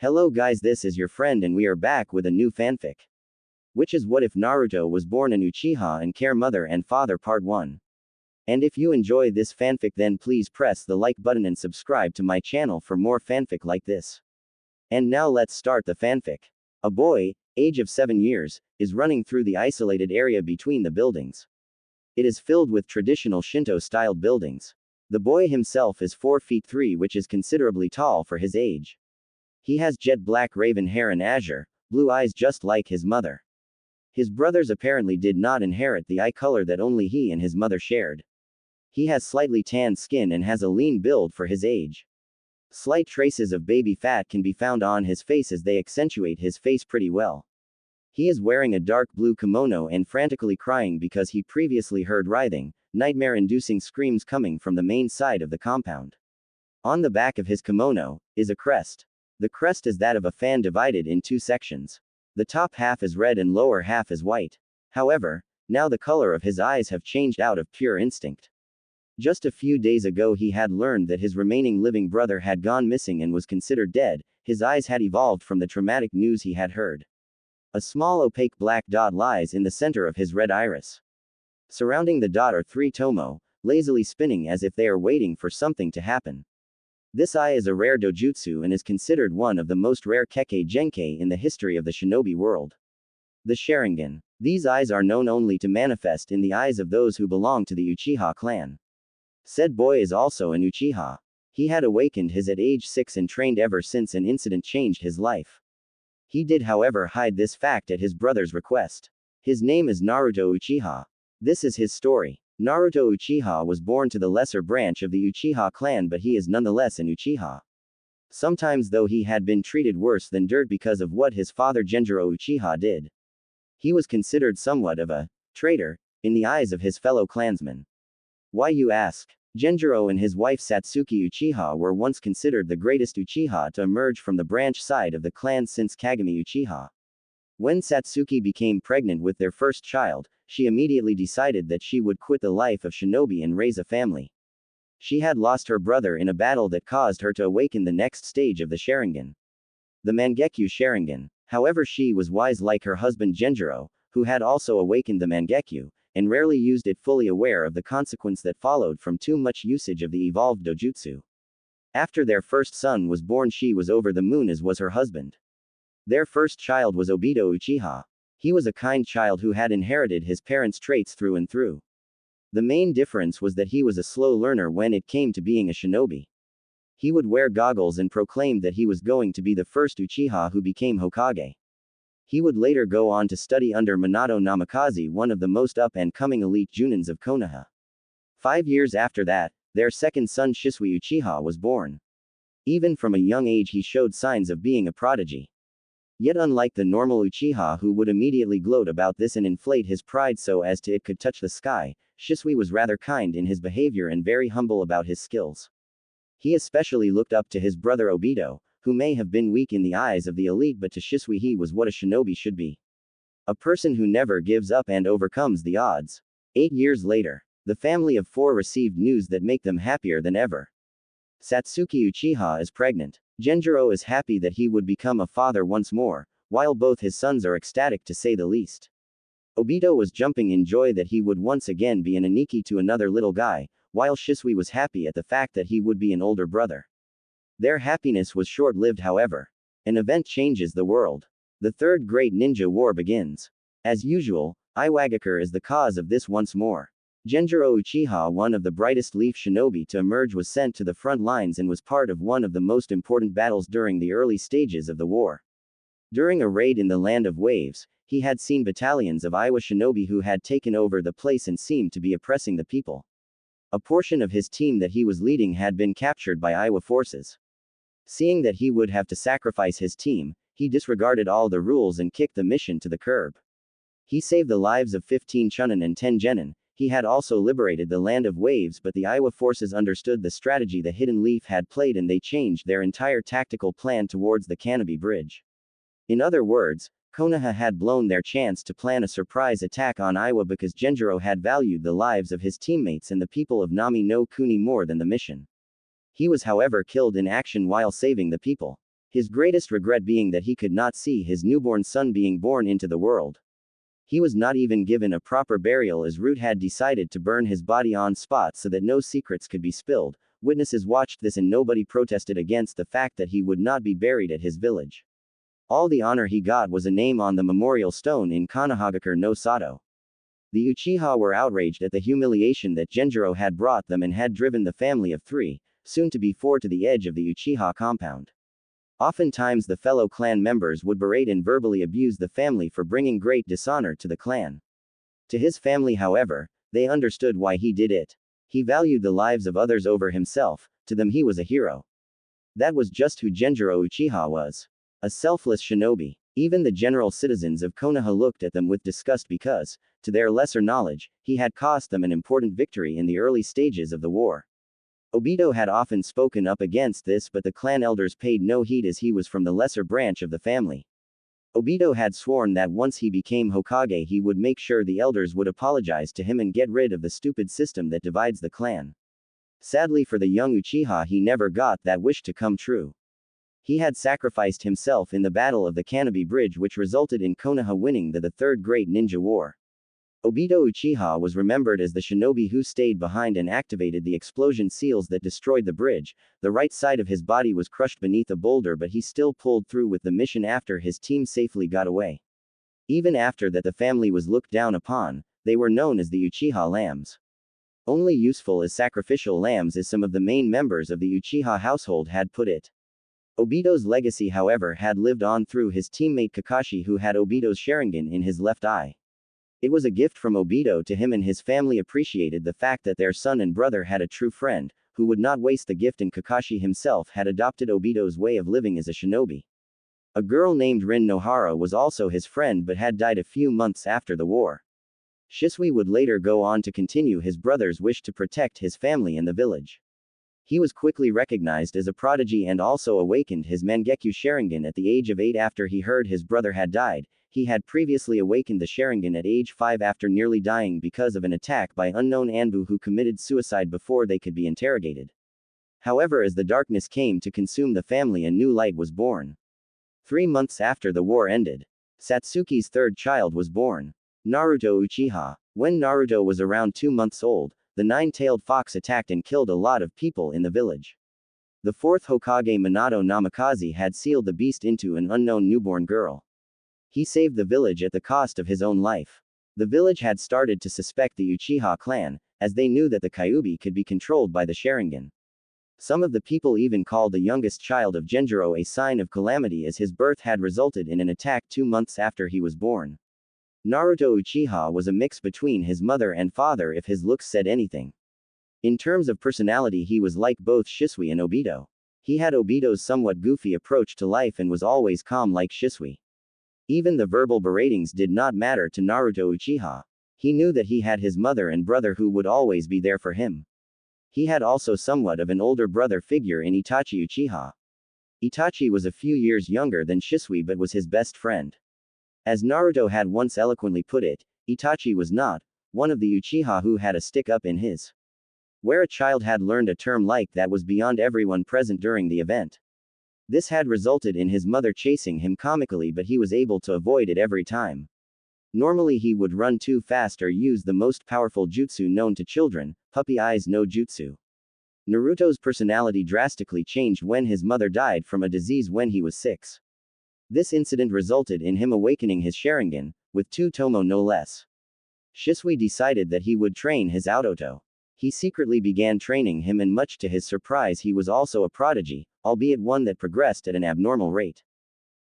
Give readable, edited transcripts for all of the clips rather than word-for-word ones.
Hello guys, this is your friend and we are back with a new fanfic. Which is What If Naruto Was Born an Uchiha and Care Mother and Father Part 1. And if you enjoy this fanfic then please press the like button and subscribe to my channel for more fanfic like this. And now let's start the fanfic. A boy, age of 7 years, is running through the isolated area between the buildings. It is filled with traditional Shinto-styled buildings. The boy himself is 4 feet 3, which is considerably tall for his age. He has jet black raven hair and azure, blue eyes just like his mother. His brothers apparently did not inherit the eye color that only he and his mother shared. He has slightly tanned skin and has a lean build for his age. Slight traces of baby fat can be found on his face as they accentuate his face pretty well. He is wearing a dark blue kimono and frantically crying because he previously heard writhing, nightmare-inducing screams coming from the main side of the compound. On the back of his kimono is a crest. The crest is that of a fan divided in 2 sections. The top half is red and lower half is white. However, now the color of his eyes have changed out of pure instinct. Just a few days ago he had learned that his remaining living brother had gone missing and was considered dead. His eyes had evolved from the traumatic news he had heard. A small opaque black dot lies in the center of his red iris. Surrounding the dot are 3 tomo, lazily spinning as if they are waiting for something to happen. This eye is a rare dojutsu and is considered one of the most rare kekkei genkei in the history of the shinobi world. The Sharingan. These eyes are known only to manifest in the eyes of those who belong to the Uchiha clan. Said boy is also an Uchiha. He had awakened his at age 6 and trained ever since an incident changed his life. He did however hide this fact at his brother's request. His name is Naruto Uchiha. This is his story. Naruto Uchiha was born to the lesser branch of the Uchiha clan, but he is nonetheless an Uchiha. Sometimes though he had been treated worse than dirt because of what his father Genjiro Uchiha did. He was considered somewhat of a traitor in the eyes of his fellow clansmen. Why you ask? Genjiro and his wife Satsuki Uchiha were once considered the greatest Uchiha to emerge from the branch side of the clan since Kagami Uchiha. When Satsuki became pregnant with their first child, she immediately decided that she would quit the life of shinobi and raise a family. She had lost her brother in a battle that caused her to awaken the next stage of the Sharingan. The Mangekyo Sharingan. However, she was wise like her husband Genjiro, who had also awakened the Mangekyo, and rarely used it, fully aware of the consequence that followed from too much usage of the evolved dojutsu. After their first son was born, she was over the moon as was her husband. Their first child was Obito Uchiha. He was a kind child who had inherited his parents' traits through and through. The main difference was that he was a slow learner when it came to being a shinobi. He would wear goggles and proclaimed that he was going to be the first Uchiha who became Hokage. He would later go on to study under Minato Namikaze, one of the most up-and-coming elite Junins of Konoha. 5 years after that, their second son Shisui Uchiha was born. Even from a young age he showed signs of being a prodigy. Yet unlike the normal Uchiha who would immediately gloat about this and inflate his pride so as to it could touch the sky, Shisui was rather kind in his behavior and very humble about his skills. He especially looked up to his brother Obito, who may have been weak in the eyes of the elite, but to Shisui he was what a shinobi should be. A person who never gives up and overcomes the odds. 8 years later, the family of 4 received news that make them happier than ever. Satsuki Uchiha is pregnant. Genjiro is happy that he would become a father once more, while both his sons are ecstatic to say the least. Obito was jumping in joy that he would once again be an Aniki to another little guy, while Shisui was happy at the fact that he would be an older brother. Their happiness was short-lived however. An event changes the world. The Third Great Ninja War begins. As usual, Iwagakure is the cause of this once more. Genjiro Uchiha, one of the brightest leaf shinobi to emerge, was sent to the front lines and was part of one of the most important battles during the early stages of the war. During a raid in the Land of Waves, he had seen battalions of Iwa shinobi who had taken over the place and seemed to be oppressing the people. A portion of his team that he was leading had been captured by Iwa forces. Seeing that he would have to sacrifice his team, he disregarded all the rules and kicked the mission to the curb. He saved the lives of 15 Chunin and 10 Genin. He had also liberated the Land of Waves, but the Iwa forces understood the strategy the Hidden Leaf had played and they changed their entire tactical plan towards the Canopy Bridge. In other words, Konoha had blown their chance to plan a surprise attack on Iwa because Genjiro had valued the lives of his teammates and the people of Nami no Kuni more than the mission. He was however killed in action while saving the people. His greatest regret being that he could not see his newborn son being born into the world. He was not even given a proper burial as Root had decided to burn his body on spot so that no secrets could be spilled. Witnesses watched this and nobody protested against the fact that he would not be buried at his village. All the honor he got was a name on the memorial stone in Konohagakure no Sato. The Uchiha were outraged at the humiliation that Genjiro had brought them and had driven the family of 3, soon to be 4, to the edge of the Uchiha compound. Oftentimes the fellow clan members would berate and verbally abuse the family for bringing great dishonor to the clan. To his family, however, they understood why he did it. He valued the lives of others over himself. To them he was a hero. That was just who Genjiro Uchiha was. A selfless shinobi. Even the general citizens of Konoha looked at them with disgust because, to their lesser knowledge, he had cost them an important victory in the early stages of the war. Obito had often spoken up against this, but the clan elders paid no heed as he was from the lesser branch of the family. Obito had sworn that once he became Hokage he would make sure the elders would apologize to him and get rid of the stupid system that divides the clan. Sadly for the young Uchiha, he never got that wish to come true. He had sacrificed himself in the Battle of the Kanobi Bridge, which resulted in Konoha winning the Third Great Ninja War. Obito Uchiha was remembered as the shinobi who stayed behind and activated the explosion seals that destroyed the bridge. The right side of his body was crushed beneath a boulder, but he still pulled through with the mission after his team safely got away. Even after that, the family was looked down upon. They were known as the Uchiha lambs. Only useful as sacrificial lambs, as some of the main members of the Uchiha household had put it. Obito's legacy, however, had lived on through his teammate Kakashi, who had Obito's Sharingan in his left eye. It was a gift from Obito to him, and his family appreciated the fact that their son and brother had a true friend, who would not waste the gift, and Kakashi himself had adopted Obito's way of living as a shinobi. A girl named Rin Nohara was also his friend but had died a few months after the war. Shisui would later go on to continue his brother's wish to protect his family and the village. He was quickly recognized as a prodigy and also awakened his Mangekyo Sharingan at the age of 8 after he heard his brother had died. He had previously awakened the Sharingan at age 5 after nearly dying because of an attack by unknown Anbu who committed suicide before they could be interrogated. However, as the darkness came to consume the family, a new light was born. 3 months after the war ended, Satsuki's third child was born. Naruto Uchiha. When Naruto was around 2 months old, the nine-tailed fox attacked and killed a lot of people in the village. The fourth Hokage, Minato Namikaze, had sealed the beast into an unknown newborn girl. He saved the village at the cost of his own life. The village had started to suspect the Uchiha clan, as they knew that the Kyuubi could be controlled by the Sharingan. Some of the people even called the youngest child of Genjiro a sign of calamity, as his birth had resulted in an attack 2 months after he was born. Naruto Uchiha was a mix between his mother and father if his looks said anything. In terms of personality, he was like both Shisui and Obito. He had Obito's somewhat goofy approach to life and was always calm like Shisui. Even the verbal beratings did not matter to Naruto Uchiha. He knew that he had his mother and brother who would always be there for him. He had also somewhat of an older brother figure in Itachi Uchiha. Itachi was a few years younger than Shisui but was his best friend. As Naruto had once eloquently put it, Itachi was not one of the Uchiha who had a stick up in his. Where a child had learned a term like that was beyond everyone present during the event. This had resulted in his mother chasing him comically, but he was able to avoid it every time. Normally he would run too fast or use the most powerful jutsu known to children, puppy eyes no jutsu. Naruto's personality drastically changed when his mother died from a disease when he was 6. This incident resulted in him awakening his Sharingan, with 2 tomo no less. Shisui decided that he would train his Autoto. He secretly began training him, and much to his surprise he was also a prodigy, albeit one that progressed at an abnormal rate.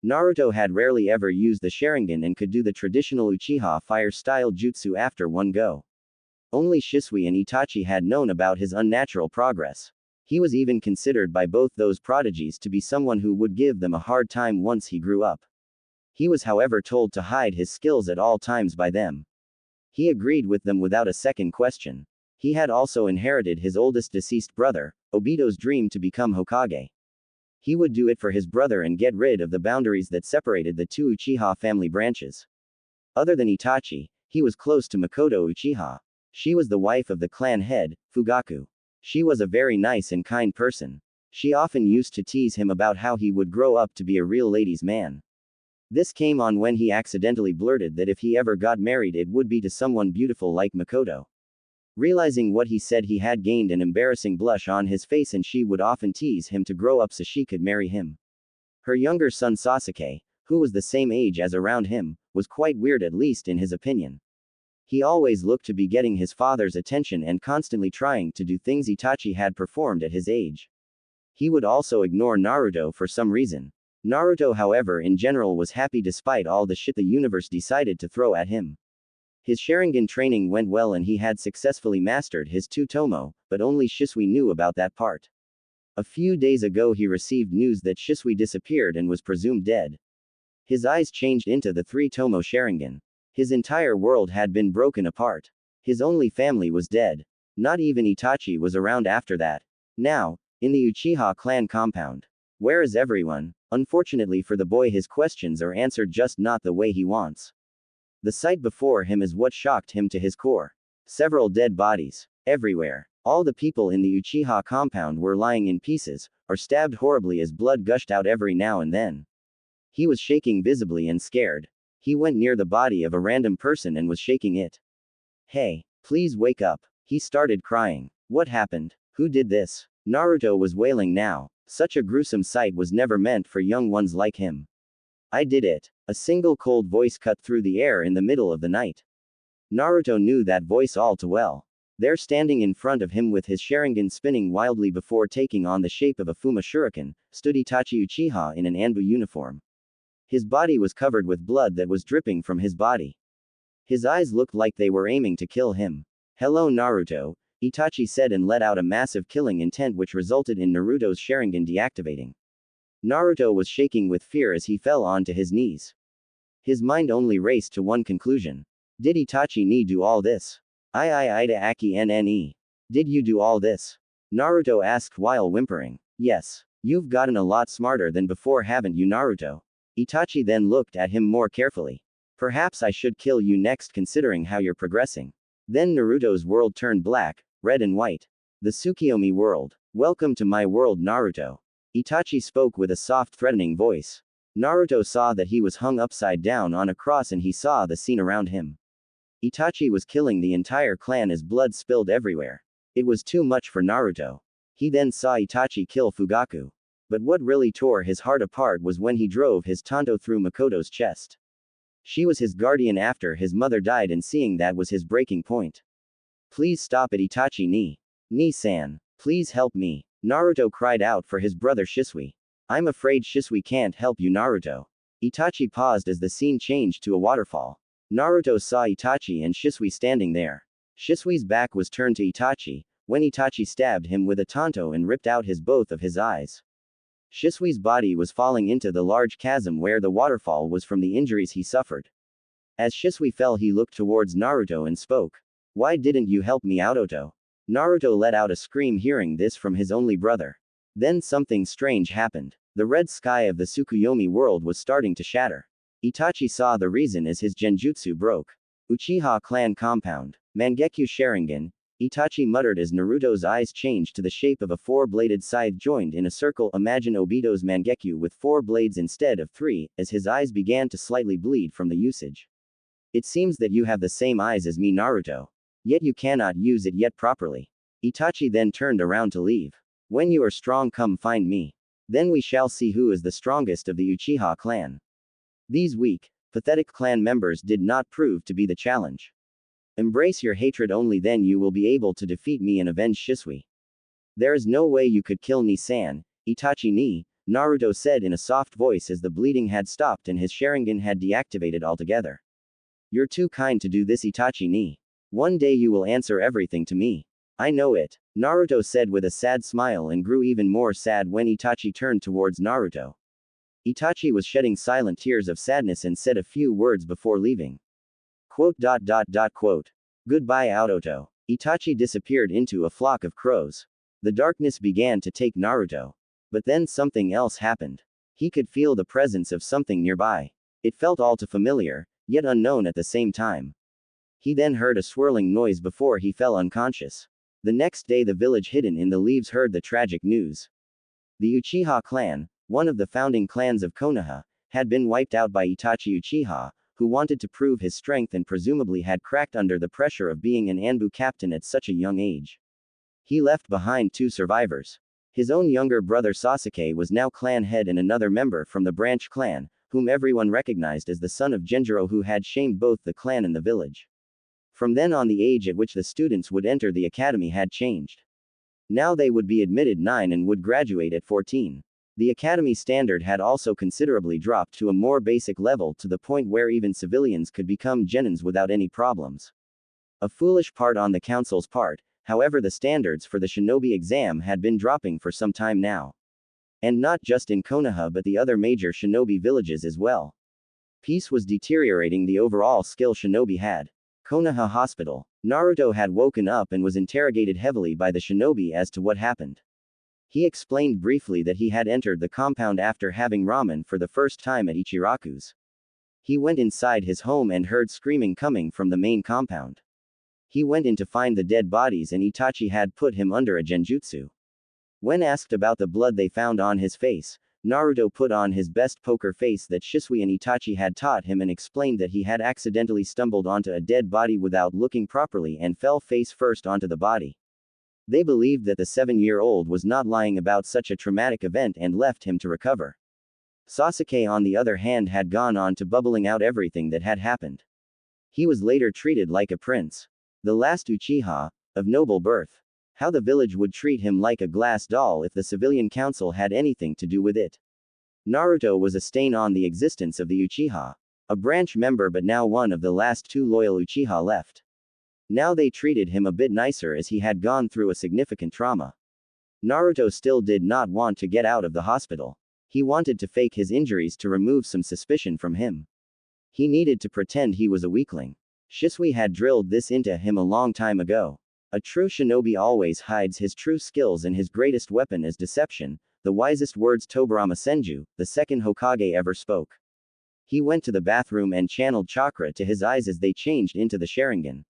Naruto had rarely ever used the Sharingan and could do the traditional Uchiha fire-style jutsu after one go. Only Shisui and Itachi had known about his unnatural progress. He was even considered by both those prodigies to be someone who would give them a hard time once he grew up. He was, however, told to hide his skills at all times by them. He agreed with them without a second question. He had also inherited his oldest deceased brother, Obito's dream to become Hokage. He would do it for his brother and get rid of the boundaries that separated the 2 Uchiha family branches. Other than Itachi, he was close to Makoto Uchiha. She was the wife of the clan head, Fugaku. She was a very nice and kind person. She often used to tease him about how he would grow up to be a real ladies' man. This came on when he accidentally blurted that if he ever got married it would be to someone beautiful like Makoto. Realizing what he said, he had gained an embarrassing blush on his face, and she would often tease him to grow up so she could marry him. Her younger son Sasuke, who was the same age as around him, was quite weird, at least in his opinion. He always looked to be getting his father's attention and constantly trying to do things Itachi had performed at his age. He would also ignore Naruto for some reason. Naruto, however, in general was happy despite all the shit the universe decided to throw at him. His Sharingan training went well and he had successfully mastered his Tsutomu, but only Shisui knew about that part. A few days ago he received news that Shisui disappeared and was presumed dead. His eyes changed into the three Tomo Sharingan. His entire world had been broken apart. His only family was dead. Not even Itachi was around after that. Now, in the Uchiha clan compound. Where is everyone? Unfortunately for the boy, his questions are answered just not the way he wants. The sight before him is what shocked him to his core. Several dead bodies. Everywhere. All the people in the Uchiha compound were lying in pieces, or stabbed horribly as blood gushed out every now and then. He was shaking visibly and scared. He went near the body of a random person and was shaking it. Hey, please wake up. He started crying. What happened? Who did this? Naruto was wailing now. Such a gruesome sight was never meant for young ones like him. I did it. A single cold voice cut through the air in the middle of the night. Naruto knew that voice all too well. There, standing in front of him with his Sharingan spinning wildly before taking on the shape of a Fuma Shuriken, stood Itachi Uchiha in an Anbu uniform. His body was covered with blood that was dripping from his body. His eyes looked like they were aiming to kill him. Hello Naruto, Itachi said and let out a massive killing intent which resulted in Naruto's Sharingan deactivating. Naruto was shaking with fear as he fell onto his knees. His mind only raced to one conclusion. Did Itachi ni do all this? Ida Aki nne. Did you do all this? Naruto asked while whimpering. Yes. You've gotten a lot smarter than before, haven't you, Naruto? Itachi then looked at him more carefully. Perhaps I should kill you next, considering how you're progressing. Then Naruto's world turned black, red and white. The Tsukiyomi world. Welcome to my world, Naruto. Itachi spoke with a soft, threatening voice. Naruto saw that he was hung upside down on a cross and he saw the scene around him. Itachi was killing the entire clan as blood spilled everywhere. It was too much for Naruto. He then saw Itachi kill Fugaku. But what really tore his heart apart was when he drove his tanto through Makoto's chest. She was his guardian after his mother died, and seeing that was his breaking point. Please stop it, Itachi ni-san. Please help me. Naruto cried out for his brother Shisui. I'm afraid Shisui can't help you, Naruto. Itachi paused as the scene changed to a waterfall. Naruto saw Itachi and Shisui standing there. Shisui's back was turned to Itachi, when Itachi stabbed him with a tanto and ripped out both of his eyes. Shisui's body was falling into the large chasm where the waterfall was from the injuries he suffered. As Shisui fell, he looked towards Naruto and spoke. Why didn't you help me out, Oto? Naruto let out a scream hearing this from his only brother. Then something strange happened. The red sky of the Tsukuyomi world was starting to shatter. Itachi saw the reason as his genjutsu broke. Uchiha clan compound. Mangekyo Sharingan, Itachi muttered as Naruto's eyes changed to the shape of a four-bladed scythe joined in a circle. Imagine Obito's Mangekyo with 4 blades instead of 3, as his eyes began to slightly bleed from the usage. It seems that you have the same eyes as me, Naruto. Yet you cannot use it yet properly. Itachi then turned around to leave. When you are strong, come find me. Then we shall see who is the strongest of the Uchiha clan. These weak, pathetic clan members did not prove to be the challenge. Embrace your hatred, only then you will be able to defeat me and avenge Shisui. There is no way you could kill Ni-san, Itachi ni, Naruto said in a soft voice as the bleeding had stopped and his Sharingan had deactivated altogether. You're too kind to do this, Itachi ni. One day you will answer everything to me. I know it, Naruto said with a sad smile and grew even more sad when Itachi turned towards Naruto. Itachi was shedding silent tears of sadness and said a few words before leaving. Quote. Goodbye, Aoto. Itachi disappeared into a flock of crows. The darkness began to take Naruto. But then something else happened. He could feel the presence of something nearby. It felt all too familiar, yet unknown at the same time. He then heard a swirling noise before he fell unconscious. The next day, the village hidden in the leaves heard the tragic news. The Uchiha clan, one of the founding clans of Konoha, had been wiped out by Itachi Uchiha, who wanted to prove his strength and presumably had cracked under the pressure of being an Anbu captain at such a young age. He left behind 2 survivors. His own younger brother Sasuke was now clan head and another member from the branch clan, whom everyone recognized as the son of Genjiro who had shamed both the clan and the village. From then on, the age at which the students would enter the academy had changed. Now they would be admitted 9 and would graduate at 14. The academy standard had also considerably dropped to a more basic level, to the point where even civilians could become genins without any problems. A foolish part on the council's part. However, the standards for the shinobi exam had been dropping for some time now. And not just in Konoha but the other major shinobi villages as well. Peace was deteriorating the overall skill shinobi had. Konoha Hospital. Naruto had woken up and was interrogated heavily by the shinobi as to what happened. He explained briefly that he had entered the compound after having ramen for the first time at Ichiraku's. He went inside his home and heard screaming coming from the main compound. He went in to find the dead bodies and Itachi had put him under a genjutsu. When asked about the blood they found on his face, Naruto put on his best poker face that Shisui and Itachi had taught him and explained that he had accidentally stumbled onto a dead body without looking properly and fell face first onto the body. They believed that the 7-year-old was not lying about such a traumatic event and left him to recover. Sasuke, on the other hand, had gone on to bubbling out everything that had happened. He was later treated like a prince. The last Uchiha, of noble birth. How the village would treat him like a glass doll if the civilian council had anything to do with it. Naruto was a stain on the existence of the Uchiha. A branch member but now one of the last 2 loyal Uchiha left. Now they treated him a bit nicer as he had gone through a significant trauma. Naruto still did not want to get out of the hospital. He wanted to fake his injuries to remove some suspicion from him. He needed to pretend he was a weakling. Shisui had drilled this into him a long time ago. A true shinobi always hides his true skills, and his greatest weapon is deception, the wisest words Tobirama Senju, the second Hokage, ever spoke. He went to the bathroom and channeled chakra to his eyes as they changed into the Sharingan.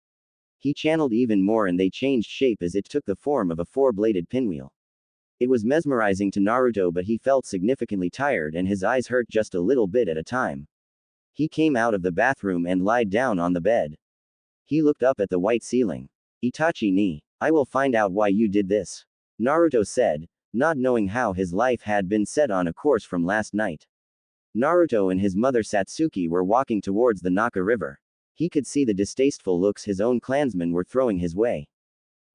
He channeled even more and they changed shape as it took the form of a 4-bladed pinwheel. It was mesmerizing to Naruto, but he felt significantly tired and his eyes hurt just a little bit at a time. He came out of the bathroom and lied down on the bed. He looked up at the white ceiling. Itachi ni, I will find out why you did this. Naruto said, not knowing how his life had been set on a course from last night. Naruto and his mother Satsuki were walking towards the Naka River. He could see the distasteful looks his own clansmen were throwing his way.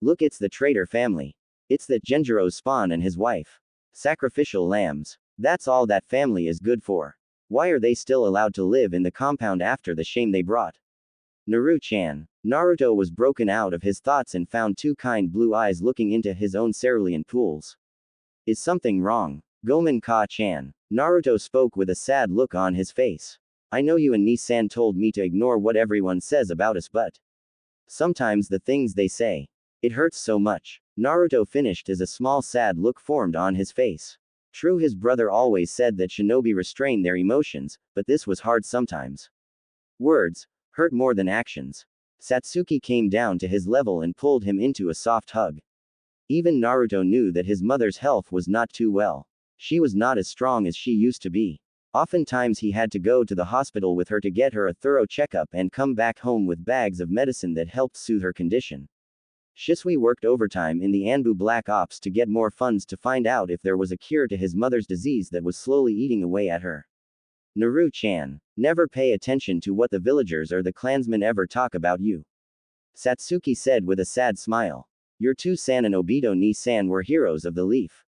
Look, it's the traitor family. It's that Genjiro's spawn and his wife. Sacrificial lambs. That's all that family is good for. Why are they still allowed to live in the compound after the shame they brought? Naru-chan. Naruto was broken out of his thoughts and found 2 kind blue eyes looking into his own cerulean pools. Is something wrong? Gomen Ka-chan. Naruto spoke with a sad look on his face. I know you and Ni-san told me to ignore what everyone says about us, but sometimes the things they say, it hurts so much. Naruto finished as a small sad look formed on his face. True, his brother always said that shinobi restrain their emotions, but this was hard sometimes. Words hurt more than actions. Satsuki came down to his level and pulled him into a soft hug. Even Naruto knew that his mother's health was not too well. She was not as strong as she used to be. Oftentimes he had to go to the hospital with her to get her a thorough checkup and come back home with bags of medicine that helped soothe her condition. Shisui worked overtime in the Anbu Black Ops to get more funds to find out if there was a cure to his mother's disease that was slowly eating away at her. Naru-chan, never pay attention to what the villagers or the clansmen ever talk about you. Satsuki said with a sad smile. Your 2-san and Obito Ni-san were heroes of the leaf.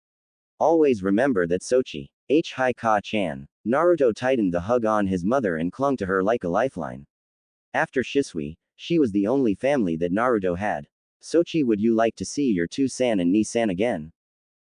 Always remember that. Sochi. Hi-ka-chan. Naruto tightened the hug on his mother and clung to her like a lifeline. After Shisui, she was the only family that Naruto had. Sochi, would you like to see your 2-san and Ni-san again?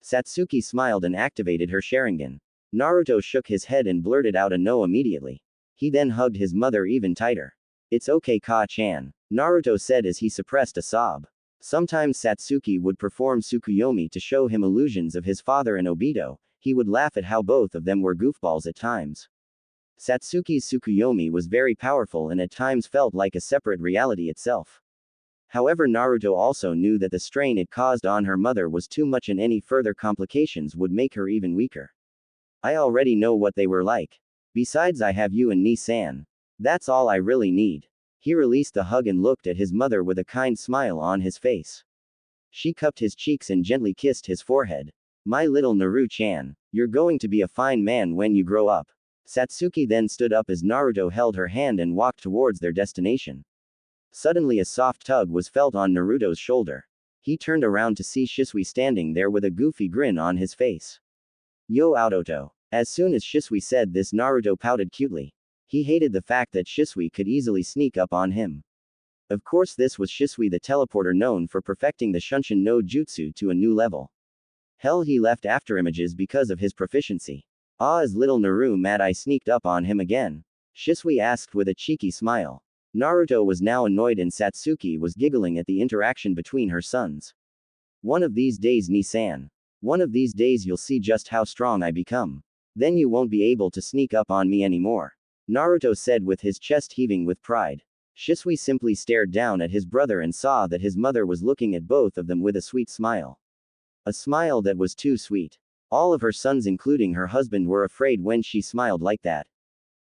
Satsuki smiled and activated her Sharingan. Naruto shook his head and blurted out a no immediately. He then hugged his mother even tighter. It's okay, Ka-chan, Naruto said as he suppressed a sob. Sometimes Satsuki would perform Tsukuyomi to show him illusions of his father and Obito. He would laugh at how both of them were goofballs at times. Satsuki's Tsukuyomi was very powerful and at times felt like a separate reality itself. However, Naruto also knew that the strain it caused on her mother was too much and any further complications would make her even weaker. I already know what they were like. Besides, I have you and Ni-san. That's all I really need. He released the hug and looked at his mother with a kind smile on his face. She cupped his cheeks and gently kissed his forehead. My little Naru-chan, you're going to be a fine man when you grow up. Satsuki then stood up as Naruto held her hand and walked towards their destination. Suddenly a soft tug was felt on Naruto's shoulder. He turned around to see Shisui standing there with a goofy grin on his face. Yo Autoto. As soon as Shisui said this, Naruto pouted cutely. He hated the fact that Shisui could easily sneak up on him. Of course, this was Shisui, the teleporter known for perfecting the Shunshin no Jutsu to a new level. Hell, he left afterimages because of his proficiency. Ah, is little Naru mad I sneaked up on him again? Shisui asked with a cheeky smile. Naruto was now annoyed and Satsuki was giggling at the interaction between her sons. One of these days, Ni-san. One of these days you'll see just how strong I become. Then you won't be able to sneak up on me anymore. Naruto said with his chest heaving with pride. Shisui simply stared down at his brother and saw that his mother was looking at both of them with a sweet smile. A smile that was too sweet. All of her sons including her husband were afraid when she smiled like that.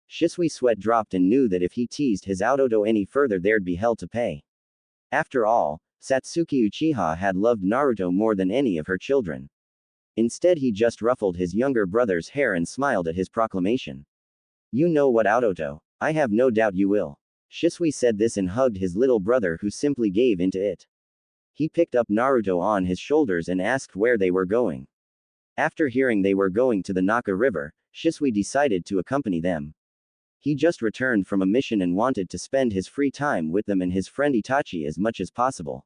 Shisui's sweat dropped and knew that if he teased his Autoto any further there'd be hell to pay. After all, Satsuki Uchiha had loved Naruto more than any of her children. Instead, he just ruffled his younger brother's hair and smiled at his proclamation. You know what, Autoto? I have no doubt you will. Shisui said this and hugged his little brother, who simply gave into it. He picked up Naruto on his shoulders and asked where they were going. After hearing they were going to the Naka River, Shisui decided to accompany them. He just returned from a mission and wanted to spend his free time with them and his friend Itachi as much as possible.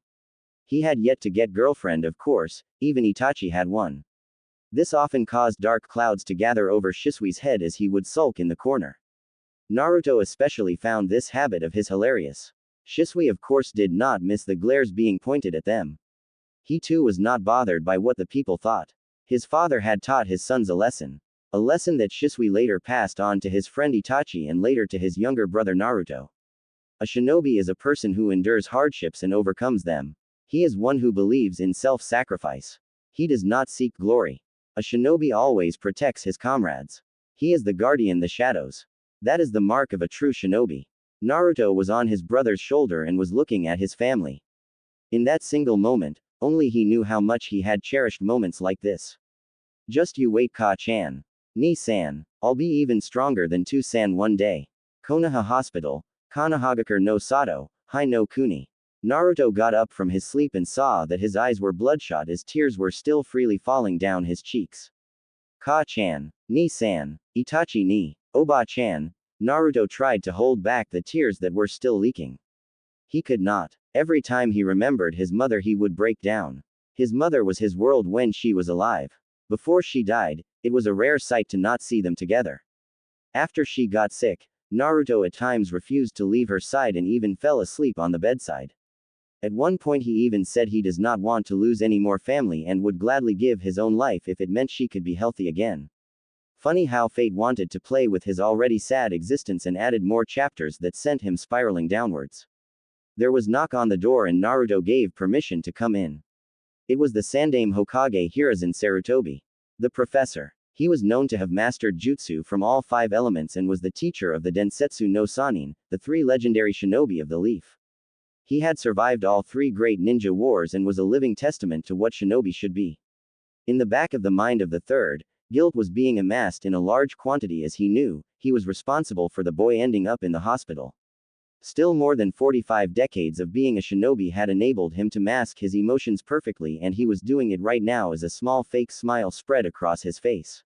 He had yet to get girlfriend, of course, even Itachi had one. This often caused dark clouds to gather over Shisui's head as he would sulk in the corner. Naruto especially found this habit of his hilarious. Shisui of course did not miss the glares being pointed at them. He too was not bothered by what the people thought. His father had taught his sons a lesson that Shisui later passed on to his friend Itachi and later to his younger brother Naruto. A shinobi is a person who endures hardships and overcomes them. He is one who believes in self-sacrifice. He does not seek glory. A shinobi always protects his comrades. He is the guardian, the shadows. That is the mark of a true shinobi. Naruto was on his brother's shoulder and was looking at his family. In that single moment, only he knew how much he had cherished moments like this. Just you wait, Ka-chan. Ni-san. I'll be even stronger than Tu-san one day. Konoha Hospital. Kanahagakure no Sato, Hai no Kuni. Naruto got up from his sleep and saw that his eyes were bloodshot as tears were still freely falling down his cheeks. Ka-chan. Ni-san. Itachi ni. Oba-chan. Naruto tried to hold back the tears that were still leaking. He could not. Every time he remembered his mother he would break down. His mother was his world when she was alive. Before she died, it was a rare sight to not see them together. After she got sick, Naruto at times refused to leave her side and even fell asleep on the bedside. At one point he even said he does not want to lose any more family and would gladly give his own life if it meant she could be healthy again. Funny how fate wanted to play with his already sad existence and added more chapters that sent him spiraling downwards. There was knock on the door and Naruto gave permission to come in. It was the Sandaime Hokage Hiruzen Sarutobi. The professor. He was known to have mastered jutsu from all 5 elements and was the teacher of the Densetsu no Sannin, the 3 legendary shinobi of the leaf. He had survived all 3 great ninja wars and was a living testament to what shinobi should be. In the back of the mind of the third, guilt was being amassed in a large quantity as he knew he was responsible for the boy ending up in the hospital. Still, more than 45 decades of being a shinobi had enabled him to mask his emotions perfectly, and he was doing it right now as a small fake smile spread across his face.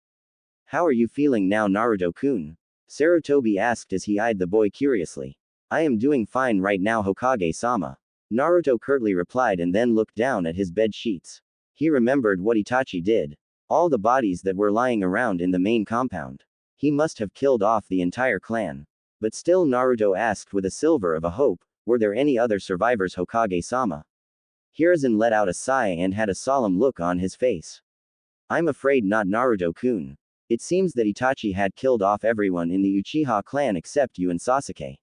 How are you feeling now, Naruto-kun? Sarutobi asked as he eyed the boy curiously. I am doing fine right now, Hokage-sama. Naruto curtly replied and then looked down at his bed sheets. He remembered what Itachi did. All the bodies that were lying around in the main compound. He must have killed off the entire clan. But still, Naruto asked with a silver of a hope, were there any other survivors, Hokage-sama? Hiruzen let out a sigh and had a solemn look on his face. I'm afraid not, Naruto-kun. It seems that Itachi had killed off everyone in the Uchiha clan except you and Sasuke.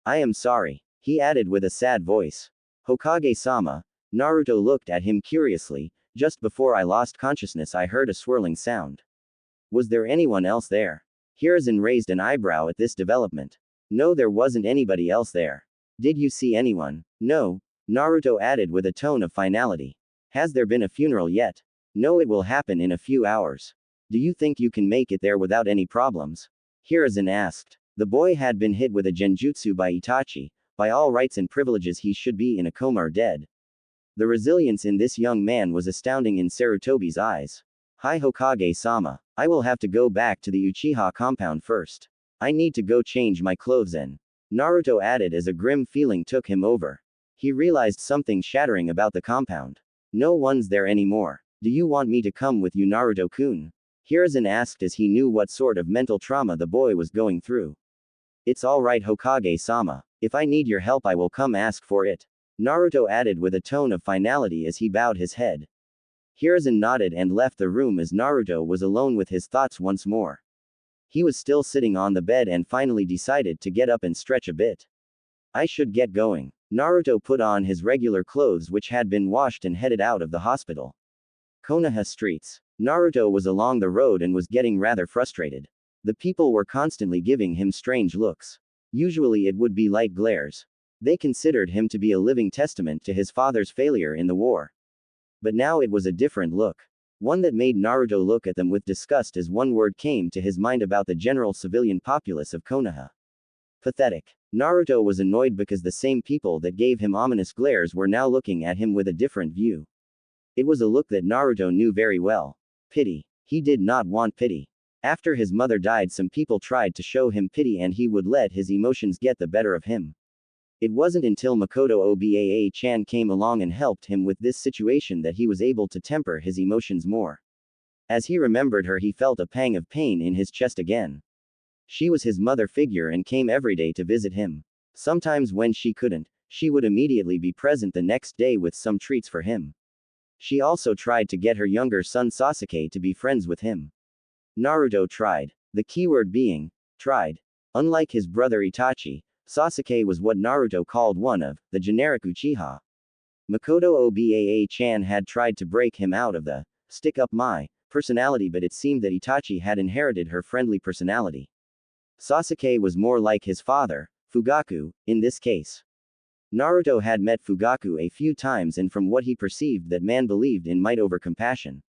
I am sorry, he added with a sad voice. Hokage-sama. Naruto looked at him curiously. Just before I lost consciousness, I heard a swirling sound. Was there anyone else there? Hiruzen raised an eyebrow at this development. No, there wasn't anybody else there. Did you see anyone? No, Naruto added with a tone of finality. Has there been a funeral yet? No, it will happen in a few hours. Do you think you can make it there without any problems? Hiruzen asked. The boy had been hit with a genjutsu by Itachi. By all rights and privileges he should be in a coma or dead. The resilience in this young man was astounding in Sarutobi's eyes. Hi Hokage-sama. I will have to go back to the Uchiha compound first. I need to go change my clothes in. Naruto added as a grim feeling took him over. He realized something shattering about the compound. No one's there anymore. Do you want me to come with you, Naruto-kun? Hiruzen asked as he knew what sort of mental trauma the boy was going through. It's alright Hokage-sama. If I need your help I will come ask for it. Naruto added with a tone of finality as he bowed his head. Hiruzen nodded and left the room as Naruto was alone with his thoughts once more. He was still sitting on the bed and finally decided to get up and stretch a bit. I should get going. Naruto put on his regular clothes which had been washed and headed out of the hospital. Konoha streets. Naruto was along the road and was getting rather frustrated. The people were constantly giving him strange looks. Usually it would be light glares. They considered him to be a living testament to his father's failure in the war. But now it was a different look. One that made Naruto look at them with disgust as one word came to his mind about the general civilian populace of Konoha. Pathetic. Naruto was annoyed because the same people that gave him ominous glares were now looking at him with a different view. It was a look that Naruto knew very well. Pity. He did not want pity. After his mother died, some people tried to show him pity and he would let his emotions get the better of him. It wasn't until Makoto Obaa-chan came along and helped him with this situation that he was able to temper his emotions more. As he remembered her, he felt a pang of pain in his chest again. She was his mother figure and came every day to visit him. Sometimes when she couldn't, she would immediately be present the next day with some treats for him. She also tried to get her younger son Sasuke to be friends with him. Naruto tried. The keyword being, tried. Unlike his brother Itachi, Sasuke was what Naruto called one of the generic Uchiha. Makoto Obaa-chan had tried to break him out of the stick up my personality, but it seemed that Itachi had inherited her friendly personality. Sasuke was more like his father, Fugaku, in this case. Naruto had met Fugaku a few times and from what he perceived that man believed in might over compassion.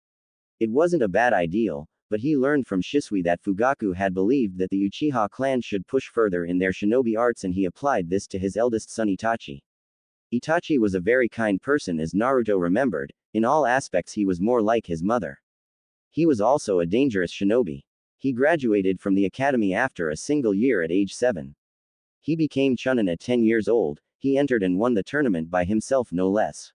It wasn't a bad ideal, but he learned from Shisui that Fugaku had believed that the Uchiha clan should push further in their shinobi arts and he applied this to his eldest son Itachi. Itachi was a very kind person as Naruto remembered, in all aspects he was more like his mother. He was also a dangerous shinobi. He graduated from the academy after a single year at age 7. He became Chunin at 10 years old, he entered and won the tournament by himself no less.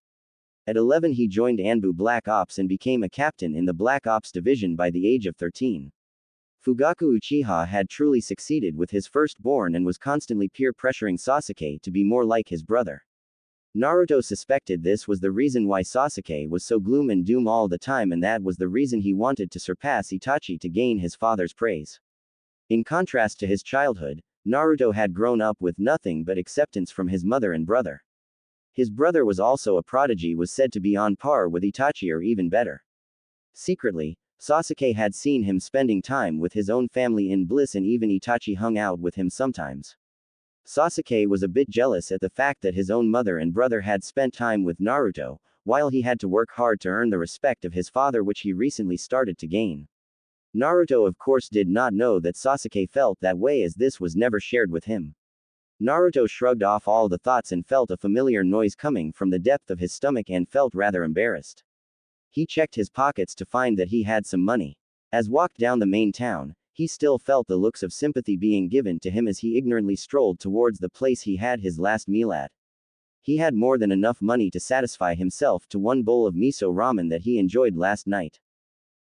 At 11 he joined Anbu Black Ops and became a captain in the Black Ops division by the age of 13. Fugaku Uchiha had truly succeeded with his firstborn and was constantly peer pressuring Sasuke to be more like his brother. Naruto suspected this was the reason why Sasuke was so gloom and doom all the time, and that was the reason he wanted to surpass Itachi to gain his father's praise. In contrast to his childhood, Naruto had grown up with nothing but acceptance from his mother and brother. His brother was also a prodigy, was said to be on par with Itachi or even better. Secretly, Sasuke had seen him spending time with his own family in bliss and even Itachi hung out with him sometimes. Sasuke was a bit jealous at the fact that his own mother and brother had spent time with Naruto, while he had to work hard to earn the respect of his father which he recently started to gain. Naruto of course did not know that Sasuke felt that way as this was never shared with him. Naruto shrugged off all the thoughts and felt a familiar noise coming from the depth of his stomach and felt rather embarrassed. He checked his pockets to find that he had some money. As walked down the main town, he still felt the looks of sympathy being given to him as he ignorantly strolled towards the place he had his last meal at. He had more than enough money to satisfy himself to one bowl of miso ramen that he enjoyed last night.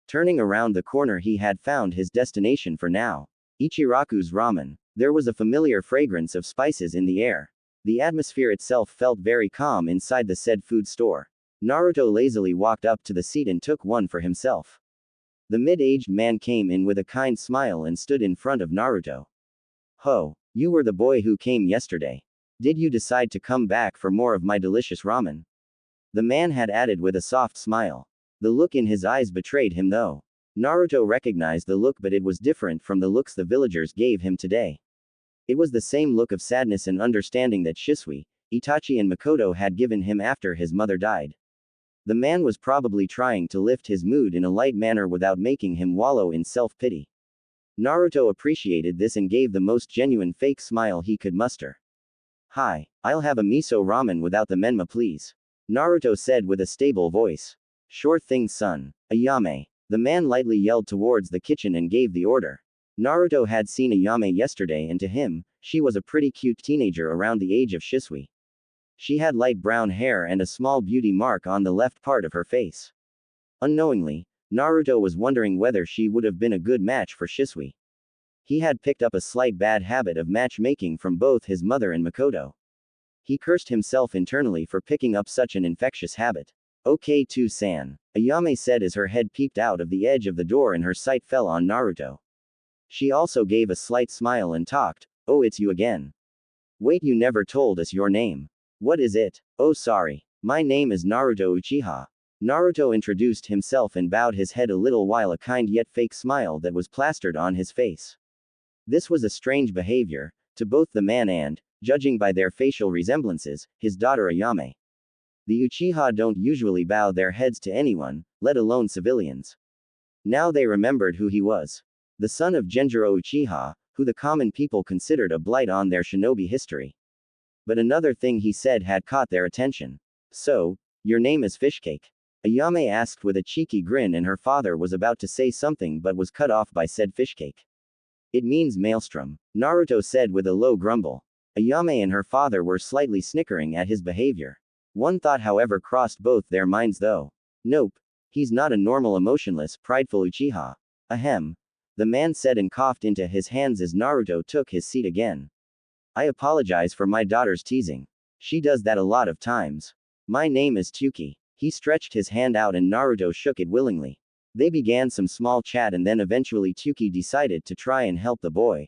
Turning around the corner he had found his destination for now. Ichiraku's ramen. There was a familiar fragrance of spices in the air. The atmosphere itself felt very calm inside the said food store. Naruto lazily walked up to the seat and took one for himself. The mid-aged man came in with a kind smile and stood in front of Naruto. Ho, you were the boy who came yesterday. Did you decide to come back for more of my delicious ramen? The man had added with a soft smile. The look in his eyes betrayed him though. Naruto recognized the look, but it was different from the looks the villagers gave him today. It was the same look of sadness and understanding that Shisui, Itachi and Makoto had given him after his mother died. The man was probably trying to lift his mood in a light manner without making him wallow in self-pity. Naruto appreciated this and gave the most genuine fake smile he could muster. Hi, I'll have a miso ramen without the menma please. Naruto said with a stable voice. Sure thing son. Ayame. The man lightly yelled towards the kitchen and gave the order. Naruto had seen Ayame yesterday and to him, she was a pretty cute teenager around the age of Shisui. She had light brown hair and a small beauty mark on the left part of her face. Unknowingly, Naruto was wondering whether she would have been a good match for Shisui. He had picked up a slight bad habit of matchmaking from both his mother and Makoto. He cursed himself internally for picking up such an infectious habit. Okay san. Ayame said as her head peeped out of the edge of the door and her sight fell on Naruto. She also gave a slight smile and talked, oh it's you again. Wait, you never told us your name. What is it? Oh sorry. My name is Naruto Uchiha. Naruto introduced himself and bowed his head a little while a kind yet fake smile that was plastered on his face. This was a strange behavior, to both the man and, judging by their facial resemblances, his daughter Ayame. The Uchiha don't usually bow their heads to anyone, let alone civilians. Now they remembered who he was. The son of Genjiro Uchiha, who the common people considered a blight on their shinobi history. But another thing he said had caught their attention. So, your name is Fishcake? Ayame asked with a cheeky grin, and her father was about to say something but was cut off by said Fishcake. It means maelstrom, Naruto said with a low grumble. Ayame and her father were slightly snickering at his behavior. One thought however crossed both their minds though. Nope. He's not a normal emotionless, prideful Uchiha. Ahem. The man said and coughed into his hands as Naruto took his seat again. I apologize for my daughter's teasing. She does that a lot of times. My name is Tuki. He stretched his hand out and Naruto shook it willingly. They began some small chat and then eventually Tuki decided to try and help the boy.